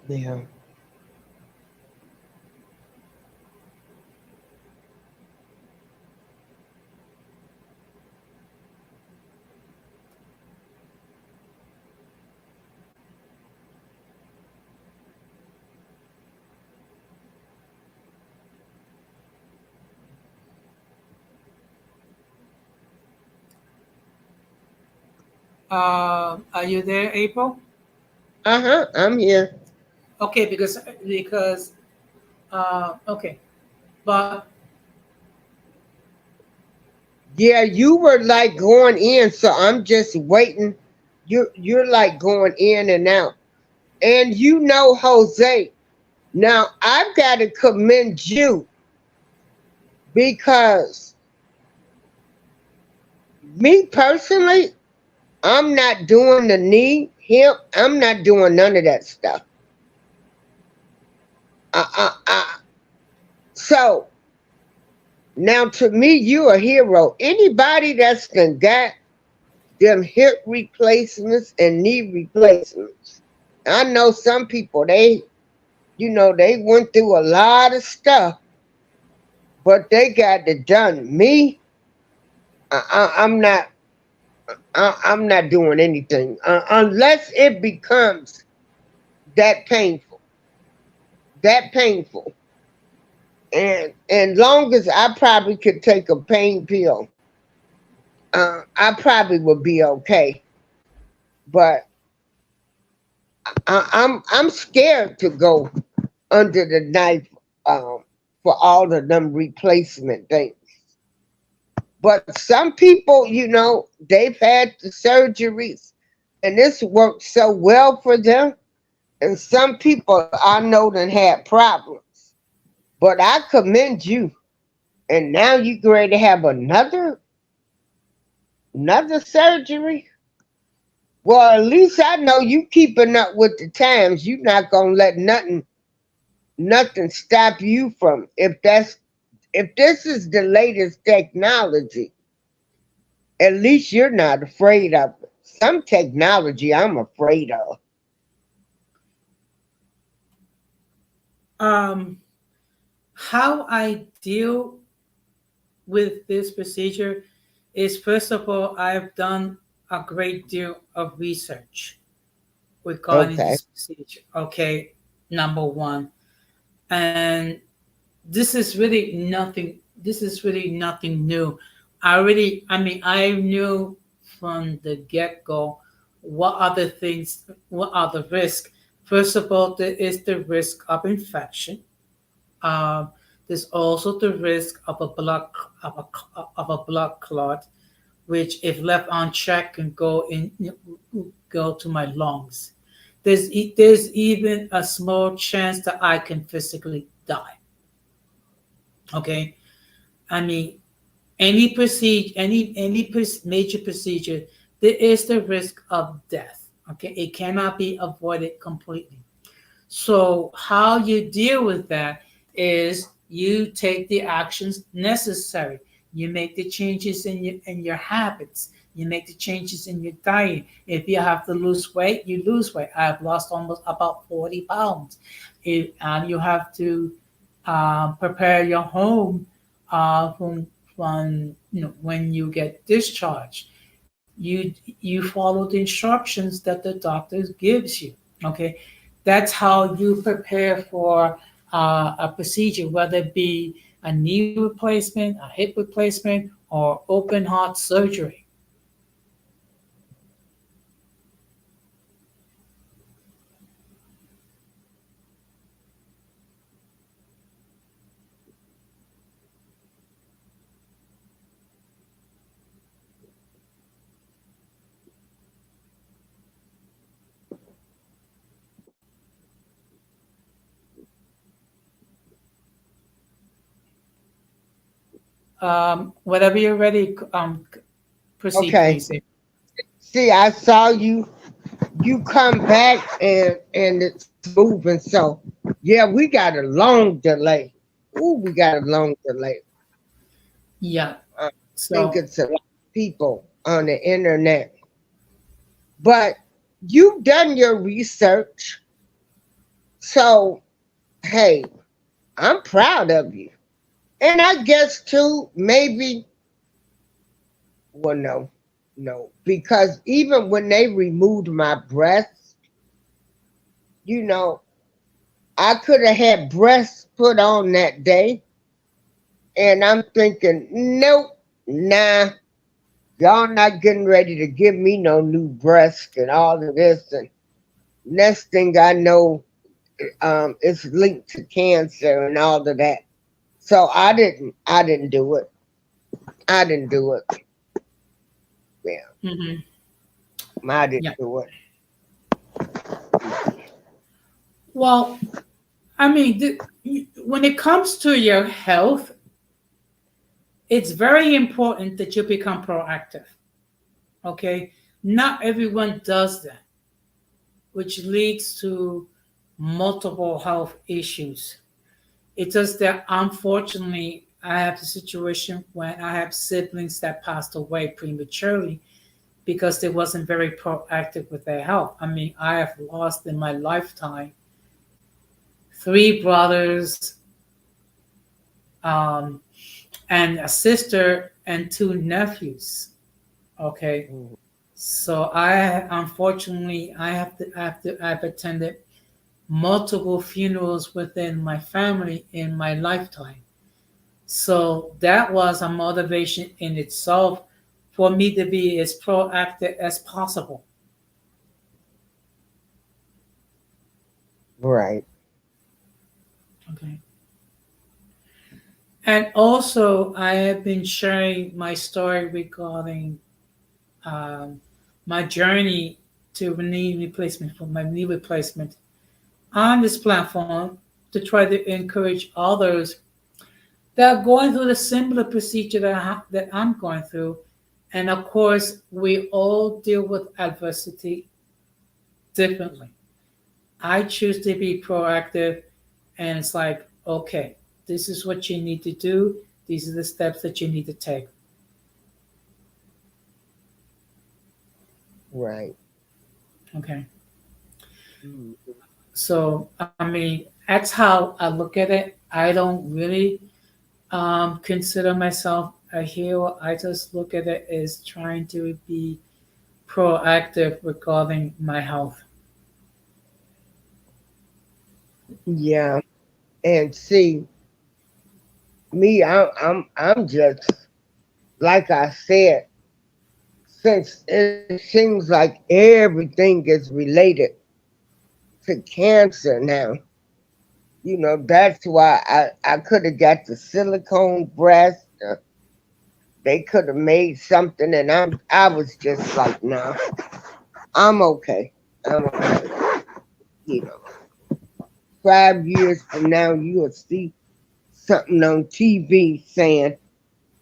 Yeah.
Are you there, April?
Uh-huh. I'm here.
Okay, because okay, but
Yeah, you were like going in, so I'm just waiting. You're like going in and out. And Jose, now I've got to commend you because me personally, I'm not doing the knee, hip, I'm not doing none of that stuff. So now to me, you a hero. Anybody that's done got them hip replacements and knee replacements. I know some people they went through a lot of stuff, but they got it done. Me, I'm not. I'm not doing anything unless it becomes that painful. That painful, and long as I probably could take a pain pill, I probably would be okay. But I'm scared to go under the knife for all of them replacement things. But some people, they've had the surgeries and this worked so well for them. And some people I know that had problems. But I commend you. And now you ready to have another surgery? Well, at least I know you keeping up with the times. You're not gonna let nothing stop you from if this is the latest technology, at least you're not afraid of it. Some technology I'm afraid of.
um, how I deal with this procedure is, first of all, I've done a great deal of research regarding
Okay.
this procedure. Okay, number one, and this is really nothing. This is really nothing new. I knew from the get go what are the things, what are the risks? First of all, there is the risk of infection. Um, there's also the risk of a blood clot, which, if left unchecked, can go to my lungs. There's even a small chance that I can physically die. Okay, I mean, any procedure, major procedure, there is the risk of death. Okay, it cannot be avoided completely. So how you deal with that is you take the actions necessary. You make the changes in your habits. You make the changes in your diet. If you have to lose weight, you lose weight. I've lost almost about 40 pounds. If you have to prepare your home from when you get discharged, you follow the instructions that the doctor gives you. Okay, that's how you prepare for a procedure, whether it be a knee replacement, a hip replacement, or open heart surgery. Whenever you're ready, proceed,
Okay.
please.
See, I saw you come back and it's moving. So yeah, we got a long delay. Ooh, we got a long delay.
Yeah.
I think
So
it's a lot of people on the internet. But you've done your research. So hey, I'm proud of you. And I guess too, maybe, well, no, no, because even when they removed my breast, you know, I could have had breasts put on that day. And I'm thinking, nope, nah, y'all not getting ready to give me no new breast and all of this. And next thing I know, it's linked to cancer and all of that. So I didn't do it. I didn't do it. Yeah,
mhm,
I didn't
yeah.
do it.
Well, I mean, when it comes to your health, it's very important that you become proactive. Okay, not everyone does that, which leads to multiple health issues. It's just that, unfortunately, I have a situation when I have siblings that passed away prematurely because they wasn't very proactive with their health. I mean, I have lost in my lifetime three brothers, um, and a sister and two nephews. Okay,
Mm.
so unfortunately I've attended multiple funerals within my family in my lifetime. So that was a motivation in itself for me to be as proactive as possible.
Right.
Okay. And also, I have been sharing my story regarding um, my journey to knee replacement for my knee replacement on this platform to try to encourage others that are going through the similar procedure that I'm going through. And of course, we all deal with adversity differently. I choose to be proactive, and it's like, okay, this is what you need to do. These are the steps that you need to take.
Right.
Okay.
Mm.
So, I mean, that's how I look at it. I don't really consider myself a hero. I just look at it as trying to be proactive regarding my health.
Yeah. And see, me, I'm just like I said, since it seems like everything is related to cancer now. That's why I could have got the silicone breast. They could have made something, and I was just like, no, I'm okay. I'm okay. You know, 5 years from now, you'll see something on TV saying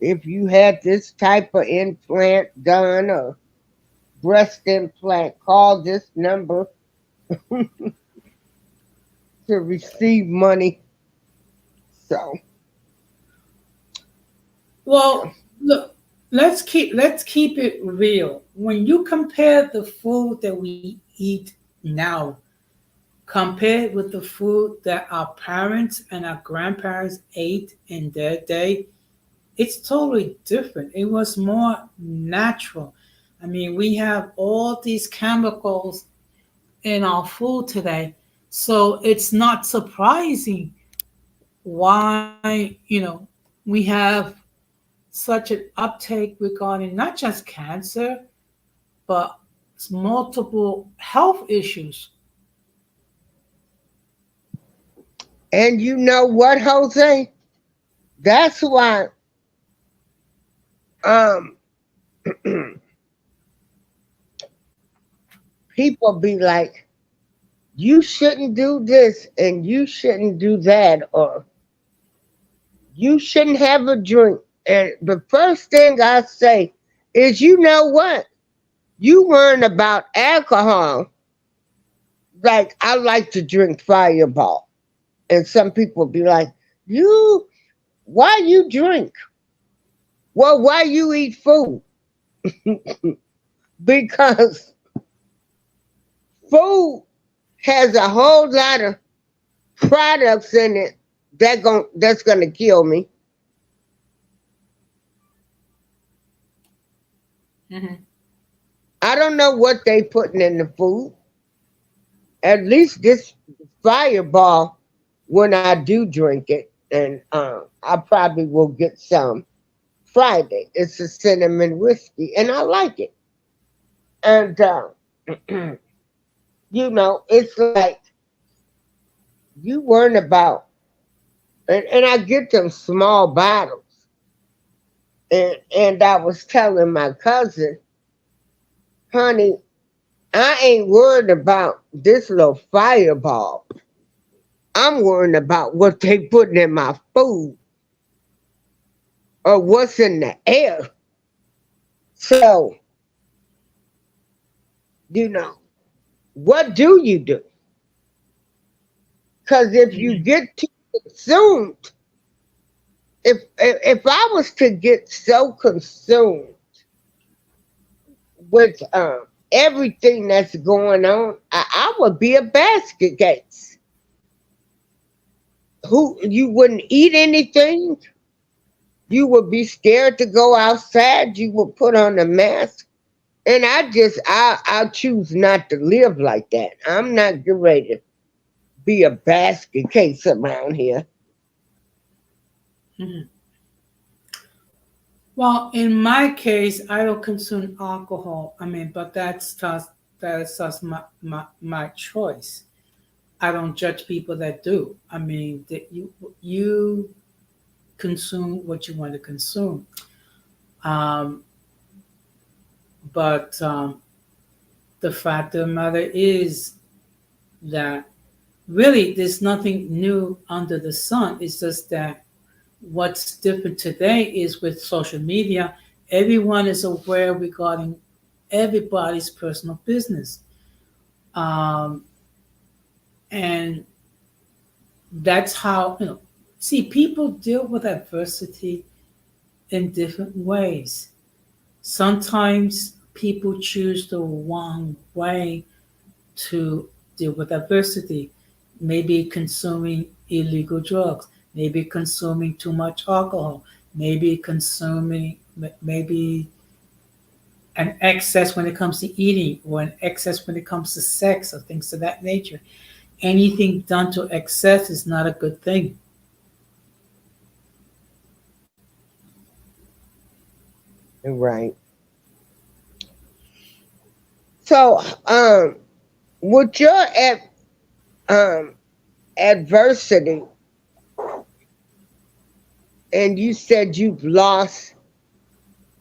if you had this type of implant done or breast implant, call this number to receive money. So,
Well, look, let's keep it real. When you compare the food that we eat now compared with the food that our parents and our grandparents ate in their day, it's totally different. It was more natural. I mean, we have all these chemicals in our food today, so it's not surprising why, we have such an uptake regarding not just cancer, but multiple health issues.
and you know what, Jose? That's why um people be like, you shouldn't do this and you shouldn't do that, or you shouldn't have a drink. And the first thing I say is, you know what? You learn about alcohol. Like, I like to drink Fireball. And some people be like, why you drink? Well, why you eat food? Because food has a whole lot of products in it that's gonna kill me.
Hmm.
I don't know what they putting in the food. At least this Fireball, when I do drink it, and I probably will get some Friday. It's a cinnamon whiskey, and I like it. And it's like you learn about, and I get them small bottles. And I was telling my cousin, honey, I ain't worried about this little Fireball. I'm worrying about what they putting in my food or what's in the air. So, you know, what do you do? Because if you get too consumed, if I was to get so consumed with everything that's going on, I would be a basket case. Who you wouldn't eat anything? You would be scared to go outside. You would put on a mask. And I choose not to live like that. I'm not getting ready to be a basket case around here.
Hmm. Well, in my case, I don't consume alcohol. I mean, but that's just my choice. I don't judge people that do. I mean, that you consume what you want to consume. Um, but the fact of the matter is that really there's nothing new under the sun. It's just that what's different today is with social media, everyone is aware regarding everybody's personal business. Um, and that's how, see, people deal with adversity in different ways. Sometimes people choose the wrong way to deal with adversity, maybe consuming illegal drugs, maybe consuming too much alcohol, maybe consuming, maybe an excess when it comes to eating, or an excess when it comes to sex, or things of that nature. Anything done to excess is not a good thing.
Right. So, with your um adversity, and you said you've lost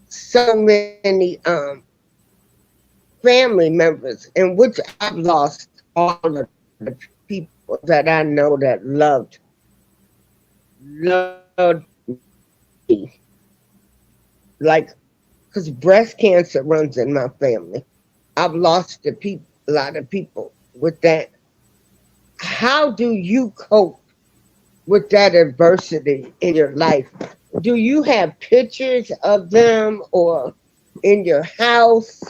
so many family members, in which I've lost all of the people that I know that loved me, like, because breast cancer runs in my family. I've lost a lot of people with that. How do you cope with that adversity in your life? Do you have pictures of them or in your house?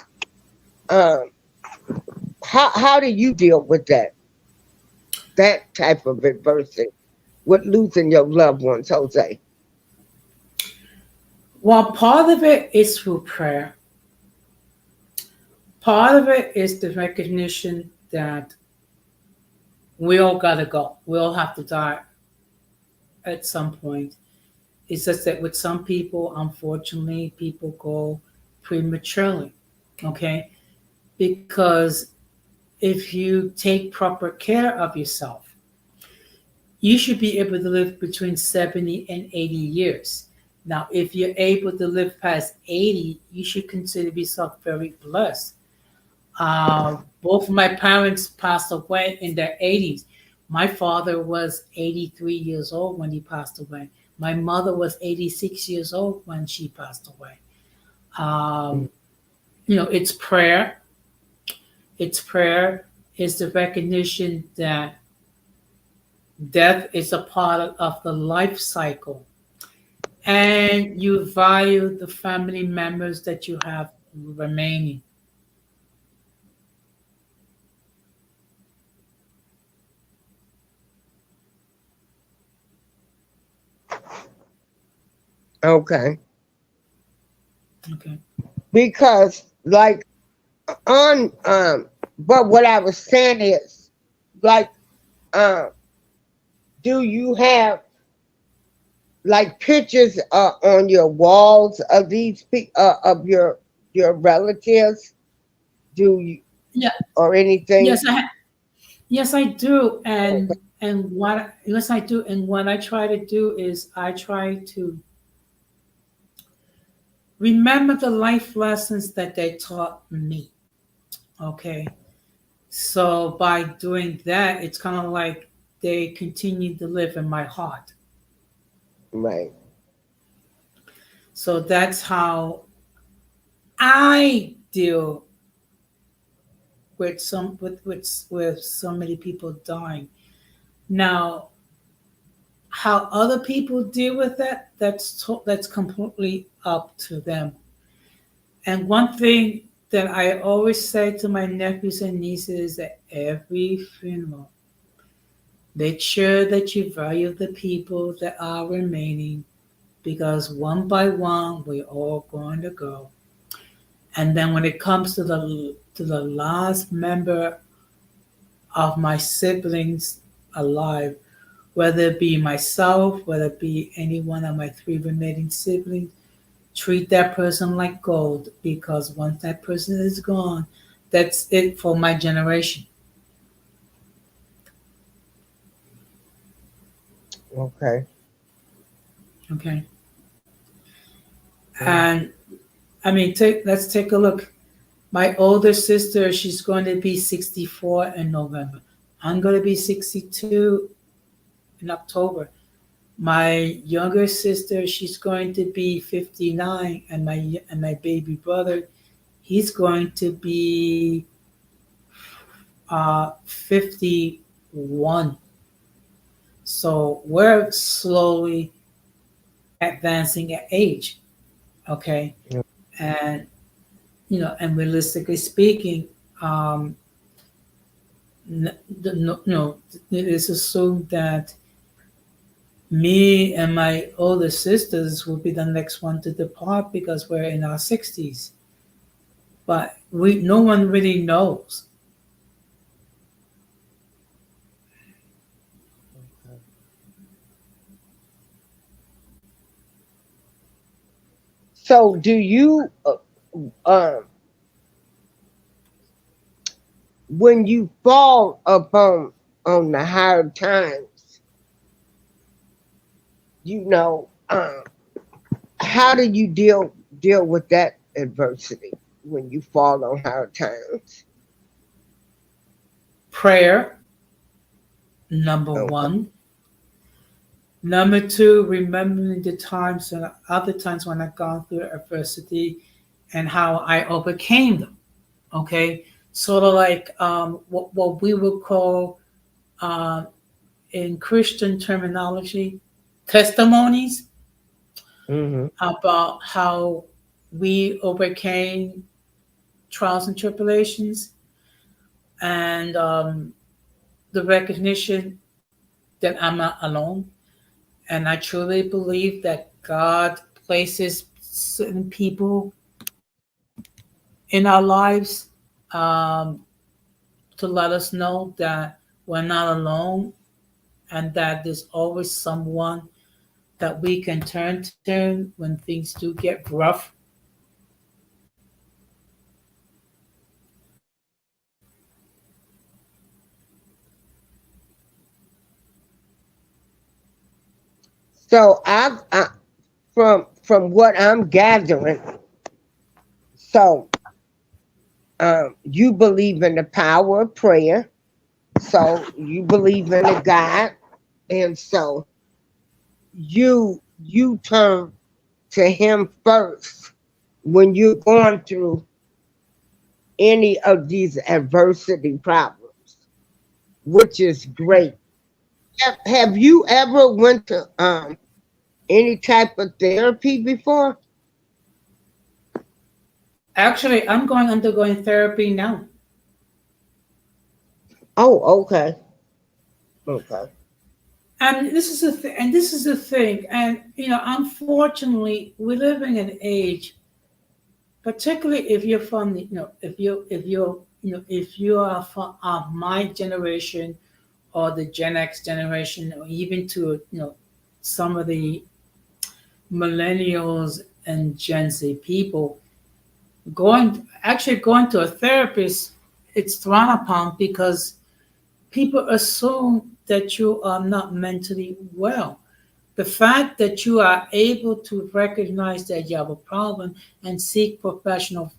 Um, how do you deal with that type of adversity with losing your loved ones, Jose?
Well, part of it is through prayer. Part of it is the recognition that we all gotta go. We all have to die at some point. It's just that with some people, unfortunately, people go prematurely. Okay? Because if you take proper care of yourself, you should be able to live between 70 and 80 years. Now, if you're able to live past 80, you should consider yourself very blessed. Both of my parents passed away in their 80s. My father was 83 years old when he passed away. My mother was 86 years old when she passed away. Um, it's prayer. It's prayer. It's the recognition that death is a part of the life cycle. And you value the family members that you have remaining.
Okay.
Okay.
Because, like, on but what I was saying is, like, um do you have like pictures on your walls of of your relatives? Do you,
Yeah.
or anything?
Yes, yes, I do.
Okay.
And what yes, I do. And what I try to do is I try to remember the life lessons that they taught me. Okay. So by doing that, it's kind of like they continue to live in my heart.
Right.
So that's how I deal with with so many people dying. Now, how other people deal with that, that's completely up to them. And one thing that I always say to my nephews and nieces at every funeral, make sure that you value the people that are remaining because one by one we're all going to go. And then when it comes to the last member of my siblings alive, whether it be myself, whether it be any one of my three remaining siblings, treat that person like gold because once that person is gone, that's it for my generation.
Okay.
Okay.
Mm.
And I mean, let's take a look. My older sister, she's going to be 64 in November. I'm going to be 62 in October. My younger sister, she's going to be 59, and my baby brother, he's going to be 51. So we're slowly advancing at age, okay?
Yeah.
And and realistically speaking, no, it is assumed that me and my older sisters will be the next one to depart because we're in our 60s. But no one really knows.
So do you um when you fall upon on the hard times, you know, how do you deal with that adversity when you fall on hard times?
Prayer, number
Okay.
one. Number two, remembering the times and other times when I've gone through adversity and how I overcame them. Okay, sort of like what we would call uh, in Christian terminology testimonies
Hmm.
about how we overcame trials and tribulations, and the recognition that I'm not alone. And I truly believe that God places certain people in our lives um, to let us know that we're not alone and that there's always someone that we can turn to when things do get rough.
So from what I'm gathering, so you believe in the power of prayer. So you believe in a God, and so you turn to Him first when you're going through any of these adversity problems, which is great. Have you ever went to any type of therapy before?
Actually, I'm going undergoing therapy now.
Oh, okay, okay.
And this is the thing. And you know, unfortunately, we're living in an age, particularly if you're from the, if you are from my generation or the Gen X generation, or even to some of the millennials and Gen Z people, going to a therapist, it's frowned upon because people assume that you are not mentally well. The fact that you are able to recognize that you have a problem and seek professional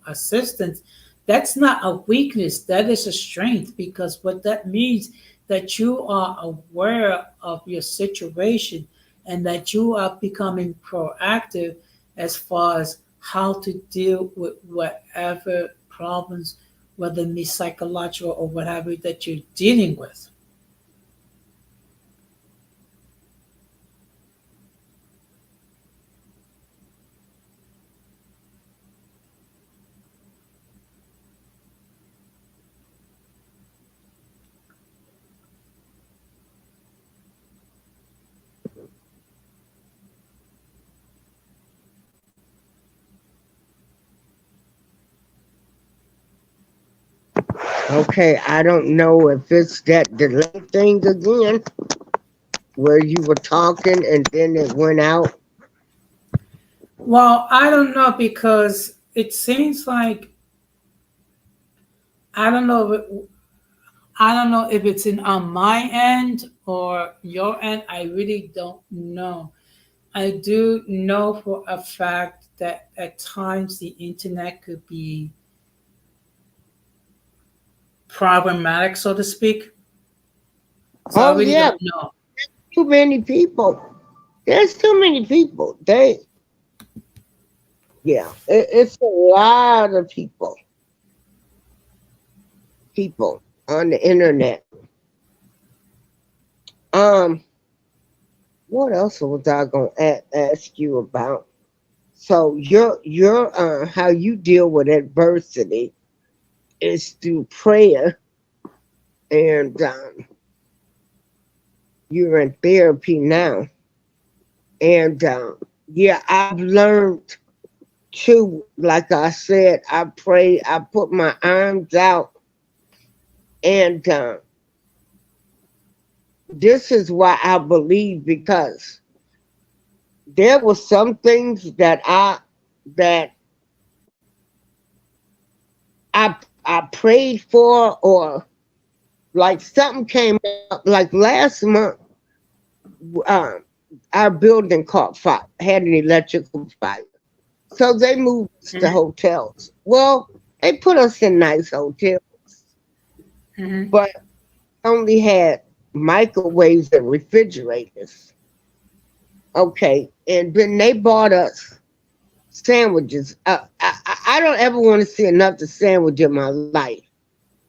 assistance, that's not a weakness, that is a strength, because what that means that you are aware of your situation and that you are becoming proactive as far as how to deal with whatever problems, whether it be psychological or whatever that you're dealing with.
Okay, I don't know if it's that delay thing again where you were talking and then it went out.
Well, I don't know because it seems like I don't know if I don't know if it's in on my end or your end. I really don't know. I do know for a fact that at times the internet could be problematic, so to speak. So I
Oh
really
yeah,
don't know.
too many people. There's too many people. Yeah, it's a lot of people on the internet. Um, what else was I gonna ask you about? So your how you deal with adversity is through prayer, and you're in therapy now. And yeah, I've learned too. Like I said, I pray. I put my arms out, and this is why I believe, because there were some things that I I prayed for, or like something came up. Like last month, uh, our building caught fire, had an electrical fire. So they moved us to
Mhm.
hotels. Well, they put us in nice hotels,
Mhm.
but only had microwaves and refrigerators. Okay, and then they bought us sandwiches. I don't ever want to see another sandwich in my life.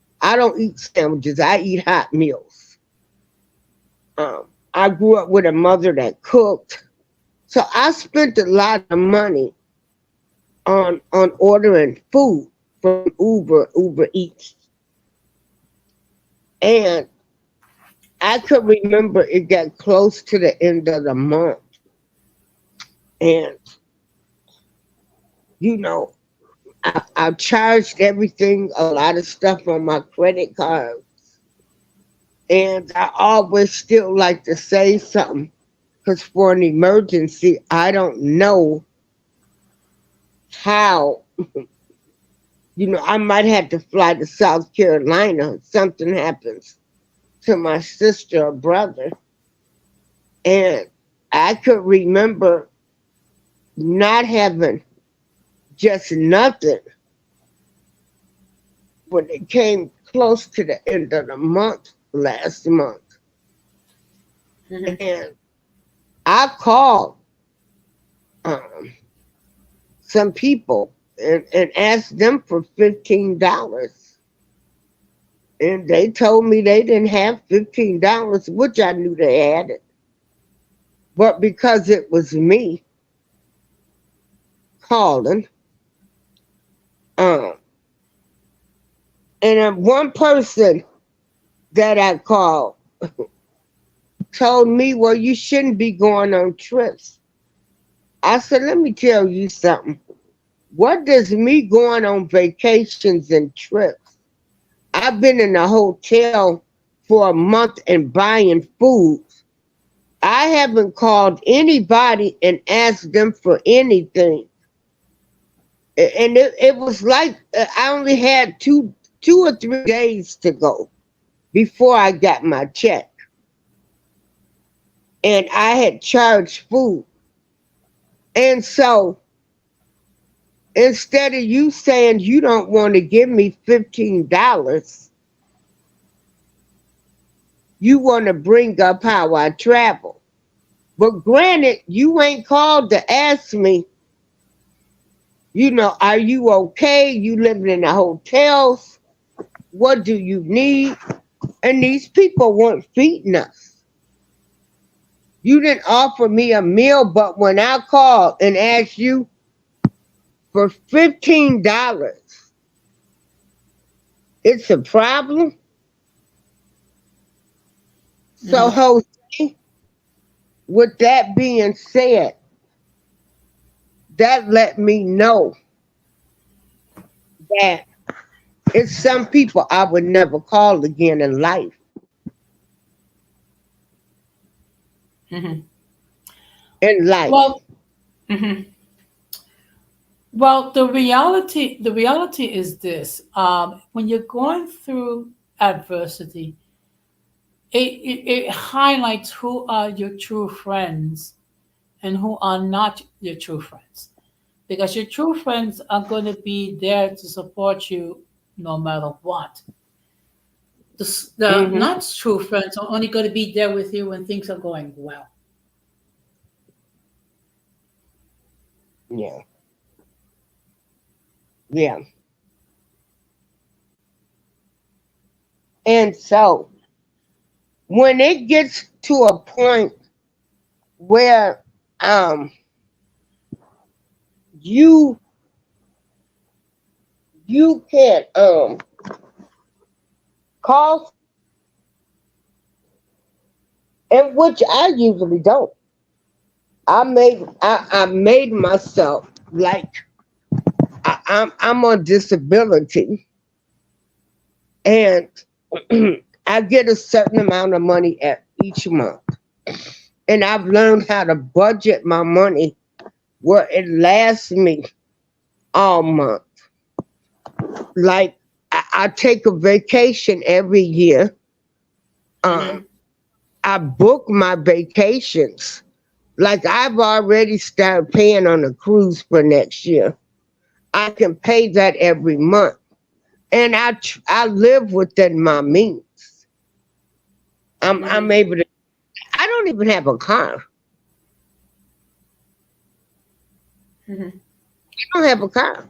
I don't eat sandwiches. I eat hot meals. I grew up with a mother that cooked, so I spent a lot of money on ordering food from Uber Eats, and I could remember it got close to the end of the month, and you know, I charged everything, a lot of stuff on my credit card, and I always still like to say something because for an emergency, I don't know how. I might have to fly to South Carolina if something happens to my sister or brother. And I could remember not having just nothing when it came close to the end of the month last month.
Mhm.
And I called um, some people and asked them for $15. And they told me they didn't have $15, which I knew they had it. But because it was me calling, um, and one person that I called told me, well, you shouldn't be going on trips. I said, let me tell you something. What does me going on vacations and trips? I've been in a hotel for a month and buying food. I haven't called anybody and asked them for anything. And it was like I only had two or 3 days to go before I got my check. And I had charged food. And so instead of you saying you don't want to give me $15, you want to bring up how I travel. But granted, you ain't called to ask me, are you okay? You living in the hotels? What do you need? And these people weren't feeding us. You didn't offer me a meal, but when I called and asked you for $15, it's a problem. So,
Mhm.
Jose, with that being said, that let me know that it's some people I would never call again in life.
Mhm.
In life.
Well, mhm. Well, the reality is this: when you're going through adversity, it highlights who are your true friends and who are not your true friends. Because your true friends are going to be there to support you no matter what. The
Hmm.
not true friends are only going to be there with you when things are going well.
Yeah. Yeah. And so when it gets to a point where um you you can't call, and which I usually don't. I made myself like I'm on disability, and I get a certain amount of money at each month. And I've learned how to budget my money where it lasts me all month. Like I take a vacation every year.
Mhm.
I book my vacations. Like I've already started paying on a cruise for next year. I can pay that every month, and I live within my means. I'm
Mhm.
able to. I don't even have a car.
Mhm.
I don't have a car.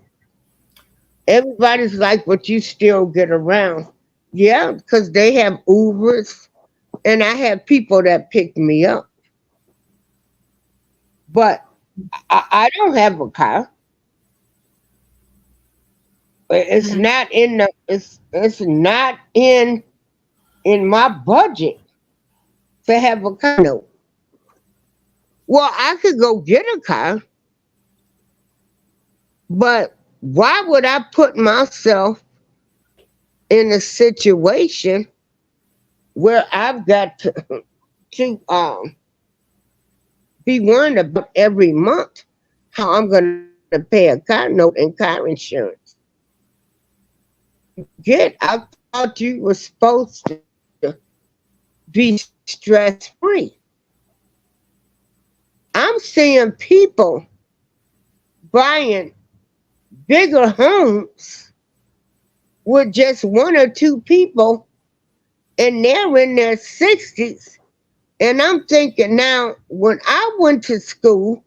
Everybody's like, but you still get around. Yeah, because they have Ubers, and I have people that pick me up. But I don't have a car. It's
Mhm.
not in the. It's not in my budget to have a car. No. Well, I could go get a car, but why would I put myself in a situation where I've got to be worrying about every month how I'm going to pay a car note and car insurance? Get, I thought you were supposed to be stress free. I'm seeing people buying bigger homes with just one or two people, and they're in their 60s. And I'm thinking now, when I went to school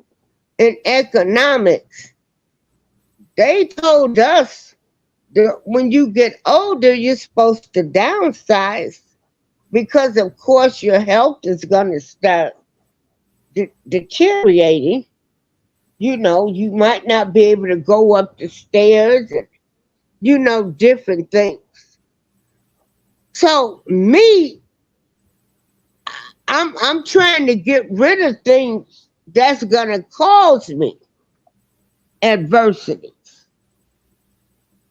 in economics, they told us that when you get older, you're supposed to downsize because, of course, your health is going to start deteriorating. You know, you might not be able to go up the stairs and, different things. So, me, I'm trying to get rid of things that's going to cause me adversity.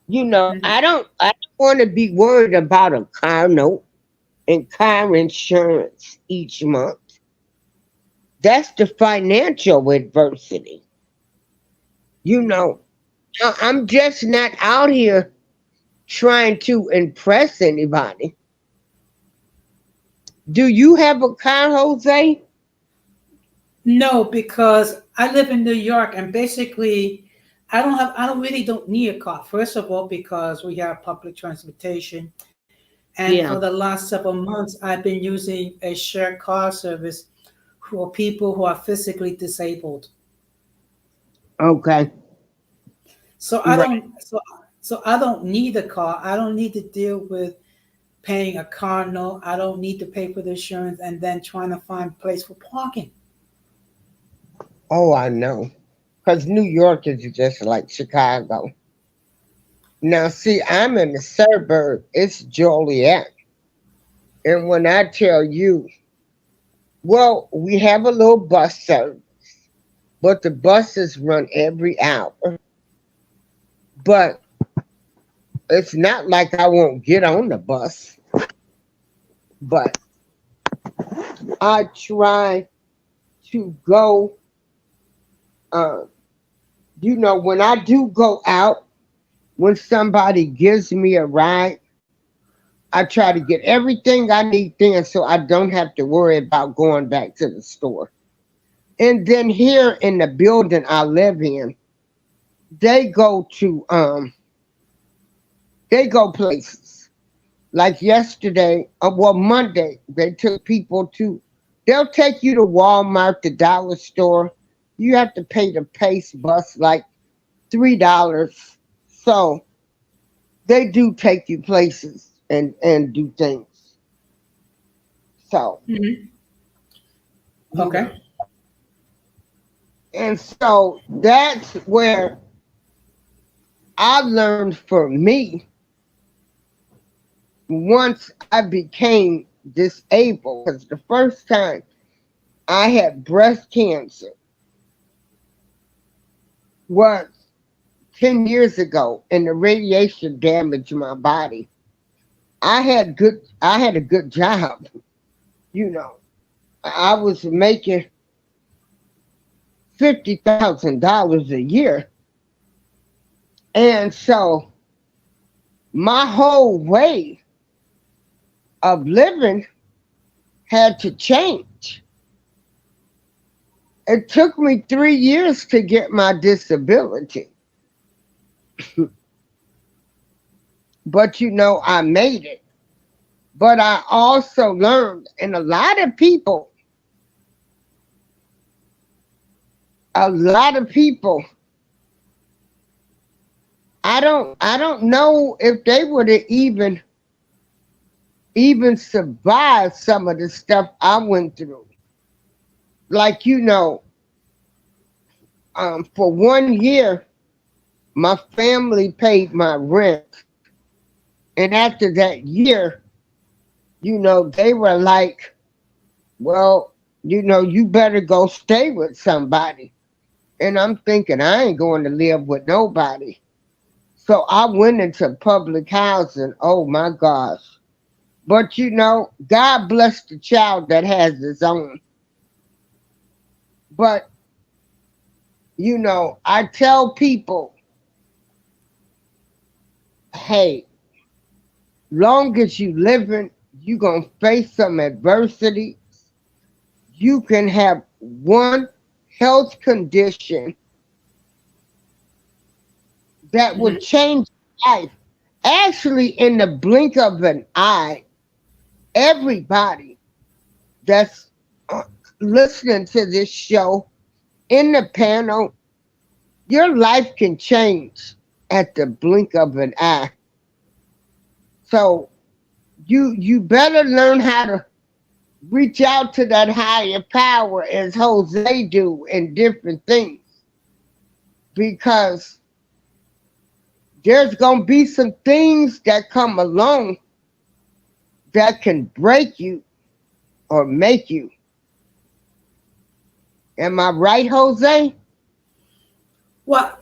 Mhm.
I don't want to be worried about a car note and car insurance each month. That's the financial adversity. You know, I'm just not out here trying to impress anybody. Do you have a car, Jose?
No, because I live in New York, and basically, I don't really don't need a car. First of all, because we have public transportation, and for the
Yeah.
last several months, I've been using a shared car service for people who are physically disabled.
Okay.
So I
Right.
don't, so so I don't need a car. I don't need to deal with paying a car note. I don't need to pay for the insurance and then trying to find a place for parking.
Oh, I know. Because New York is just like Chicago. Now, see, I'm in the suburb. It's Joliet. And when I tell you, well, we have a little bus service, but the buses run every hour. But it's not like I won't get on the bus, but I try to go. Uh, when I do go out, when somebody gives me a ride, I try to get everything I need then so I don't have to worry about going back to the store. And then here in the building I live in, they go to they go places. Like yesterday, Monday, they took people to, they'll take you to Walmart, the dollar store. You have to pay the Pace bus like $3. So they do take you places and do things. So,
Mhm.
you know.
Okay.
And so that's where I learned for me once I became disabled. Because the first time I had breast cancer was 10 years ago, and the radiation damaged my body. I had a good job, you know. I was making $50,000 a year. And so my whole way of living had to change. It took me 3 years to get my disability. But I made it. But I also learned, and a lot of people, I don't know if they would have even survived some of the stuff I went through. Like, for 1 year, my family paid my rent. And after that year, they were like, well, you better go stay with somebody. And I'm thinking, I ain't going to live with nobody. So I went into public housing. Oh my gosh. But God bless the child that has his own. But, I tell people, hey, long as you living, you going to face some adversity. You can have one health condition that would change life. Actually, in the blink of an eye, everybody that's listening to this show in the panel, your life can change at the blink of an eye. So you better learn how to reach out to that higher power as Jose do in different things. Because there's going to be some things that come along that can break you or make you. Am I right, Jose?
Well,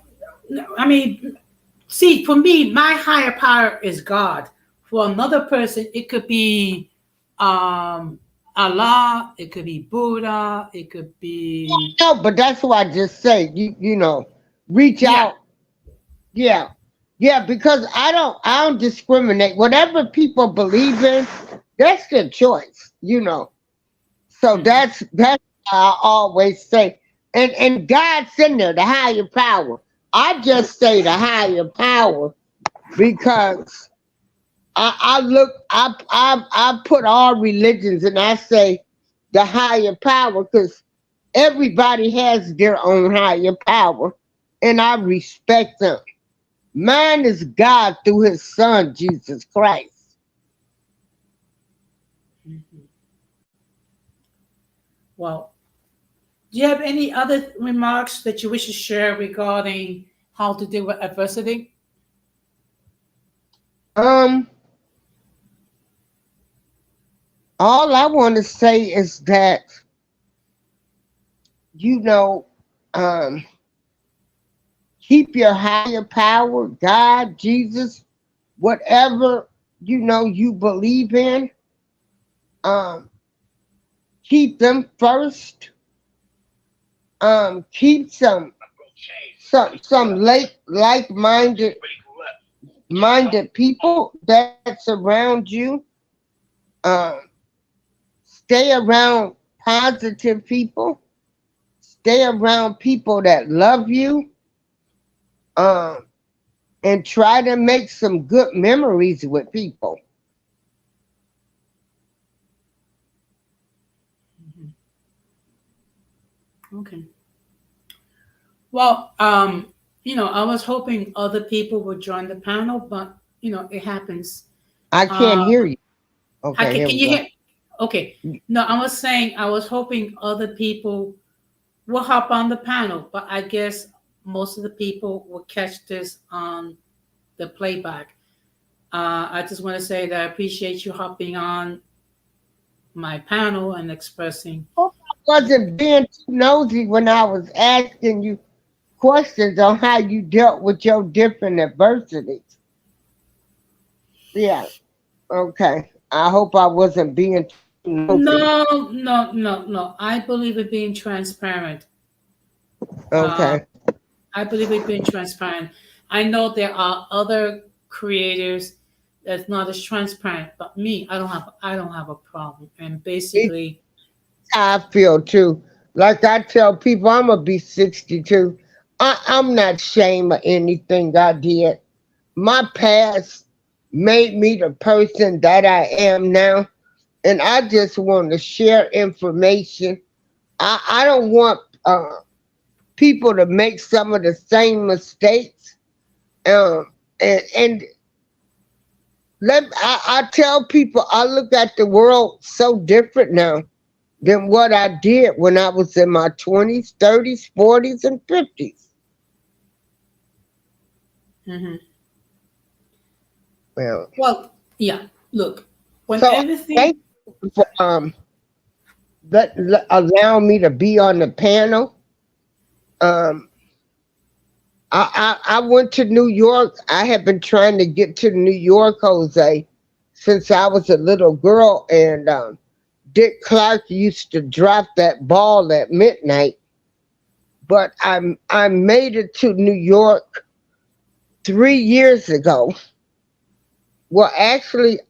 I mean, see, for me, my higher power is God. For another person, it could be Allah, it could be Buddha, it could be.
No, but that's what I just say. Reach out. Yeah. Yeah, because I don't discriminate. Whatever people believe in, that's their choice, So that's how I always say. And God's in there, the higher power. I just say the higher power because I put all religions and I say the higher power because everybody has their own higher power and I respect them. Mine is God through his son, Jesus Christ.
Well, do you have any other remarks that you wish to share regarding how to deal with adversity?
All I want to say is that, keep your higher power, God, Jesus, whatever, you believe in. Keep them first. Keep some like-minded people that surround you. Stay around positive people. Stay around people that love you. And try to make some good memories with people.
Okay. Well, I was hoping other people would join the panel, but it happens.
I can't hear you. Okay,
can you hear? Okay. No, I was saying I was hoping other people will hop on the panel, but I guess most of the people will catch this on the playback. I just want to say that I appreciate you hopping on my panel and expressing.
I wasn't being too nosy when I was asking you questions on how you dealt with your different adversities. Yeah. Okay. I hope I wasn't being too nosy.
No. I believe in being transparent.
Okay.
I believe in being transparent. I know there are other creators that's not as transparent. But me, I don't have a problem. And basically,
I feel too. Like I tell people, I'm gonna be 62. I'm not ashamed of anything I did. My past made me the person that I am now, and I just want to share information. I don't want people to make some of the same mistakes. And I tell people I look at the world so different now than what I did when I was in my 20s, 30s, 40s, and 50s.
mhm.
Well,
Well, yeah. Look, when
so
everything,
thank you for allowing me to be on the panel. Um, I went to New York. I have been trying to get to New York, Jose, since I was a little girl, and Dick Clark used to drop that ball at midnight. But I made it to New York 3 years ago. Well, actually,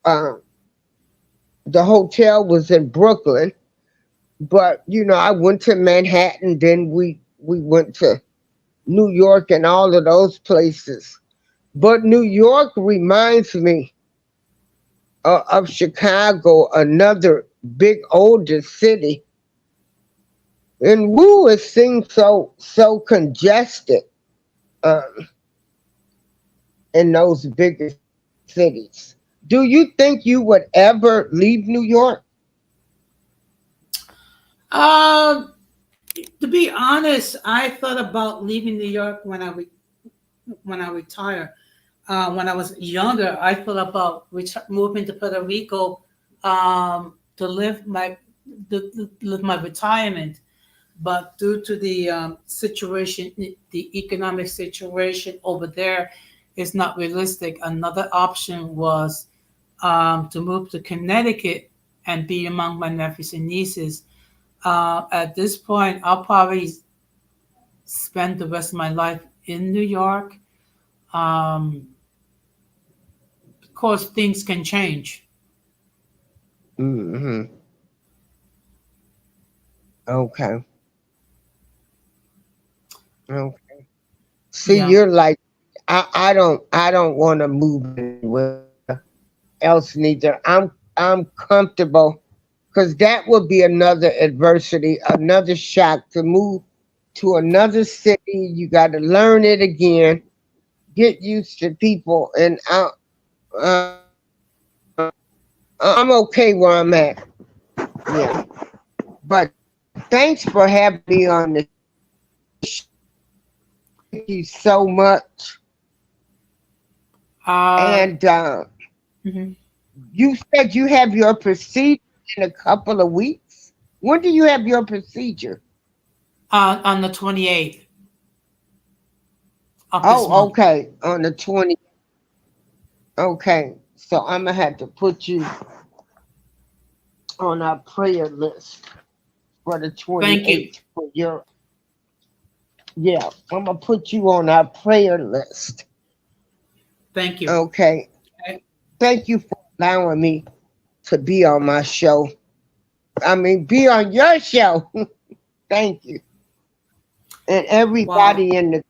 uh, the hotel was in Brooklyn, but I went to Manhattan. Then we went to New York and all of those places. But New York reminds me of Chicago, another big older city. And woo, it seems so congested um, in those bigger cities. Do you think you would ever leave New York?
um, to be honest, I thought about leaving New York when I retire. When I was younger, I thought about moving to Puerto Rico to live my retirement. But due to the situation, the economic situation over there is not realistic. Another option was to move to Connecticut and be among my nephews and nieces. At this point, I'll probably spend the rest of my life in New York. Um, of course, things can change.
Hmm. Okay. Okay. See,
Yeah.
you're like, I don't want to move anywhere else neither. I'm comfortable because that would be another adversity, another shock to move to another city. You got to learn it again, get used to people, and uh, I'm okay where I'm at. Yeah, but thanks for having me on the thank you so much.
Uh,
And
mhm.
you said you have your procedure in a couple of weeks. When do you have your procedure?
On the 28th of this
Oh,
month.
okay, on the 20th. Okay, so I'm gonna have to put you on our prayer list for the
Thank you.
28th for your. Yeah, I'm gonna put you on our prayer list.
Thank you.
Okay,
Okay.
thank you for allowing me to be on my show. I mean, be on your show. Thank you, and
Wow.
everybody in the.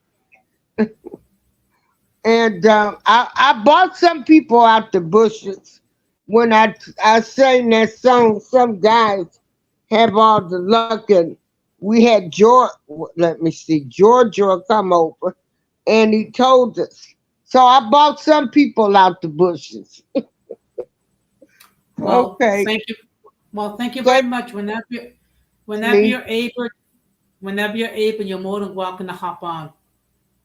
And I bought some people out the bushes when I sang that song. Some guys have all the luck, and we had George. Let me see, Georgia come over, and he told us. So I bought some people out the bushes.
Well,
Okay,
thank you. Well, thank you very
thank
much. Whenever
me.
you're able, you're more than welcome to hop on.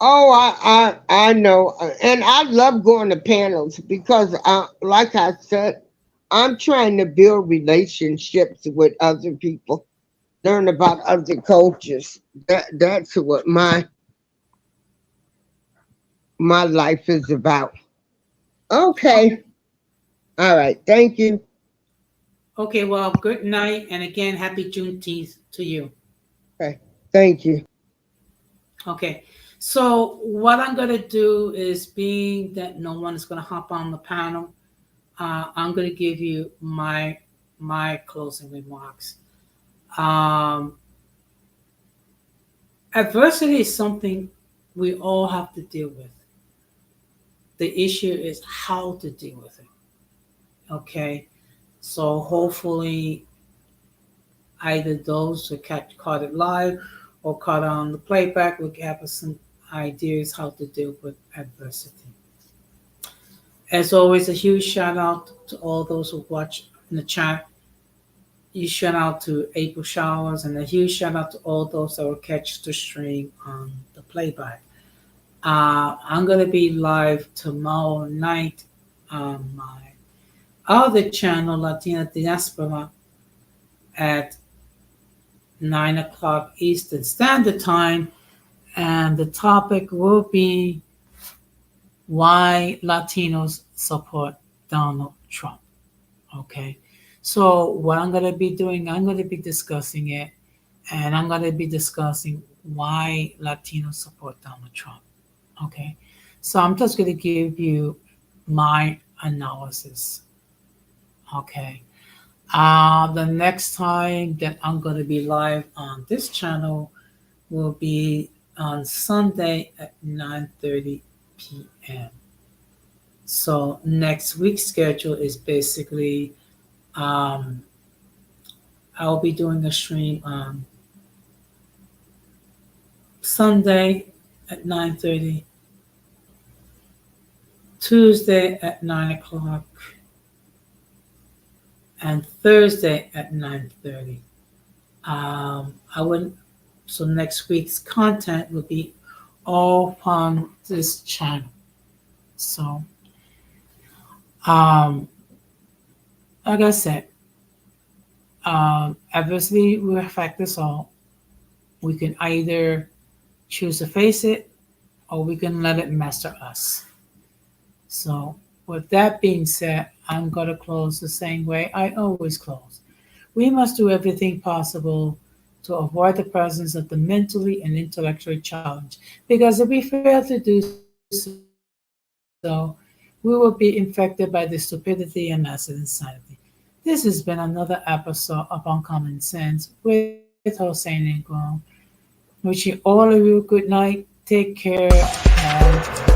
Oh, I know, and I love going to panels because, like I said, I'm trying to build relationships with other people, learn about other cultures. That's what my life is about.
Okay.
Okay, all right, thank you.
Okay. Well, good night, and again, happy Juneteenth to you.
Okay, thank you.
Okay. So what I'm gonna do is, being that no one is gonna hop on the panel, I'm gonna give you my closing remarks. Um, Adversity is something we all have to deal with. The issue is how to deal with it. Okay, so hopefully either those who caught it live or caught on the playback will give us some ideas how to deal with adversity. As always, a huge shout out to all those who watch in the chat. Huge shout out to April Showers, and a huge shout out to all those that will catch the stream on the playback. I'm gonna be live tomorrow night on my other channel, Latina Diaspora, at 9 o'clock Eastern Standard Time, and the topic will be why Latinos support Donald Trump. Okay, so what I'm going to be doing, I'm going to be discussing it, and I'm going to be discussing why Latinos support Donald Trump. Okay, so I'm just going to give you my analysis. Okay, the next time that I'm going to be live on this channel will be on Sunday at 9:30 p.m. So next week's schedule is basically I'll be doing a stream on Sunday at 9:30, Tuesday at 9 o'clock, and Thursday at 9:30. I wouldn't. So next week's content will be all on this channel. So, like I said, adversity will affect us all. We can either choose to face it, or we can let it master us. So, with that being said, I'm going to close the same way I always close. We must do everything possible to avoid the presence of the mentally and intellectually challenged, because if we fail to do so, we will be infected by the stupidity and massive insanity. This has been another episode of Uncommon Sense with Hossein Ingram. Wishing all of you good night, take care, and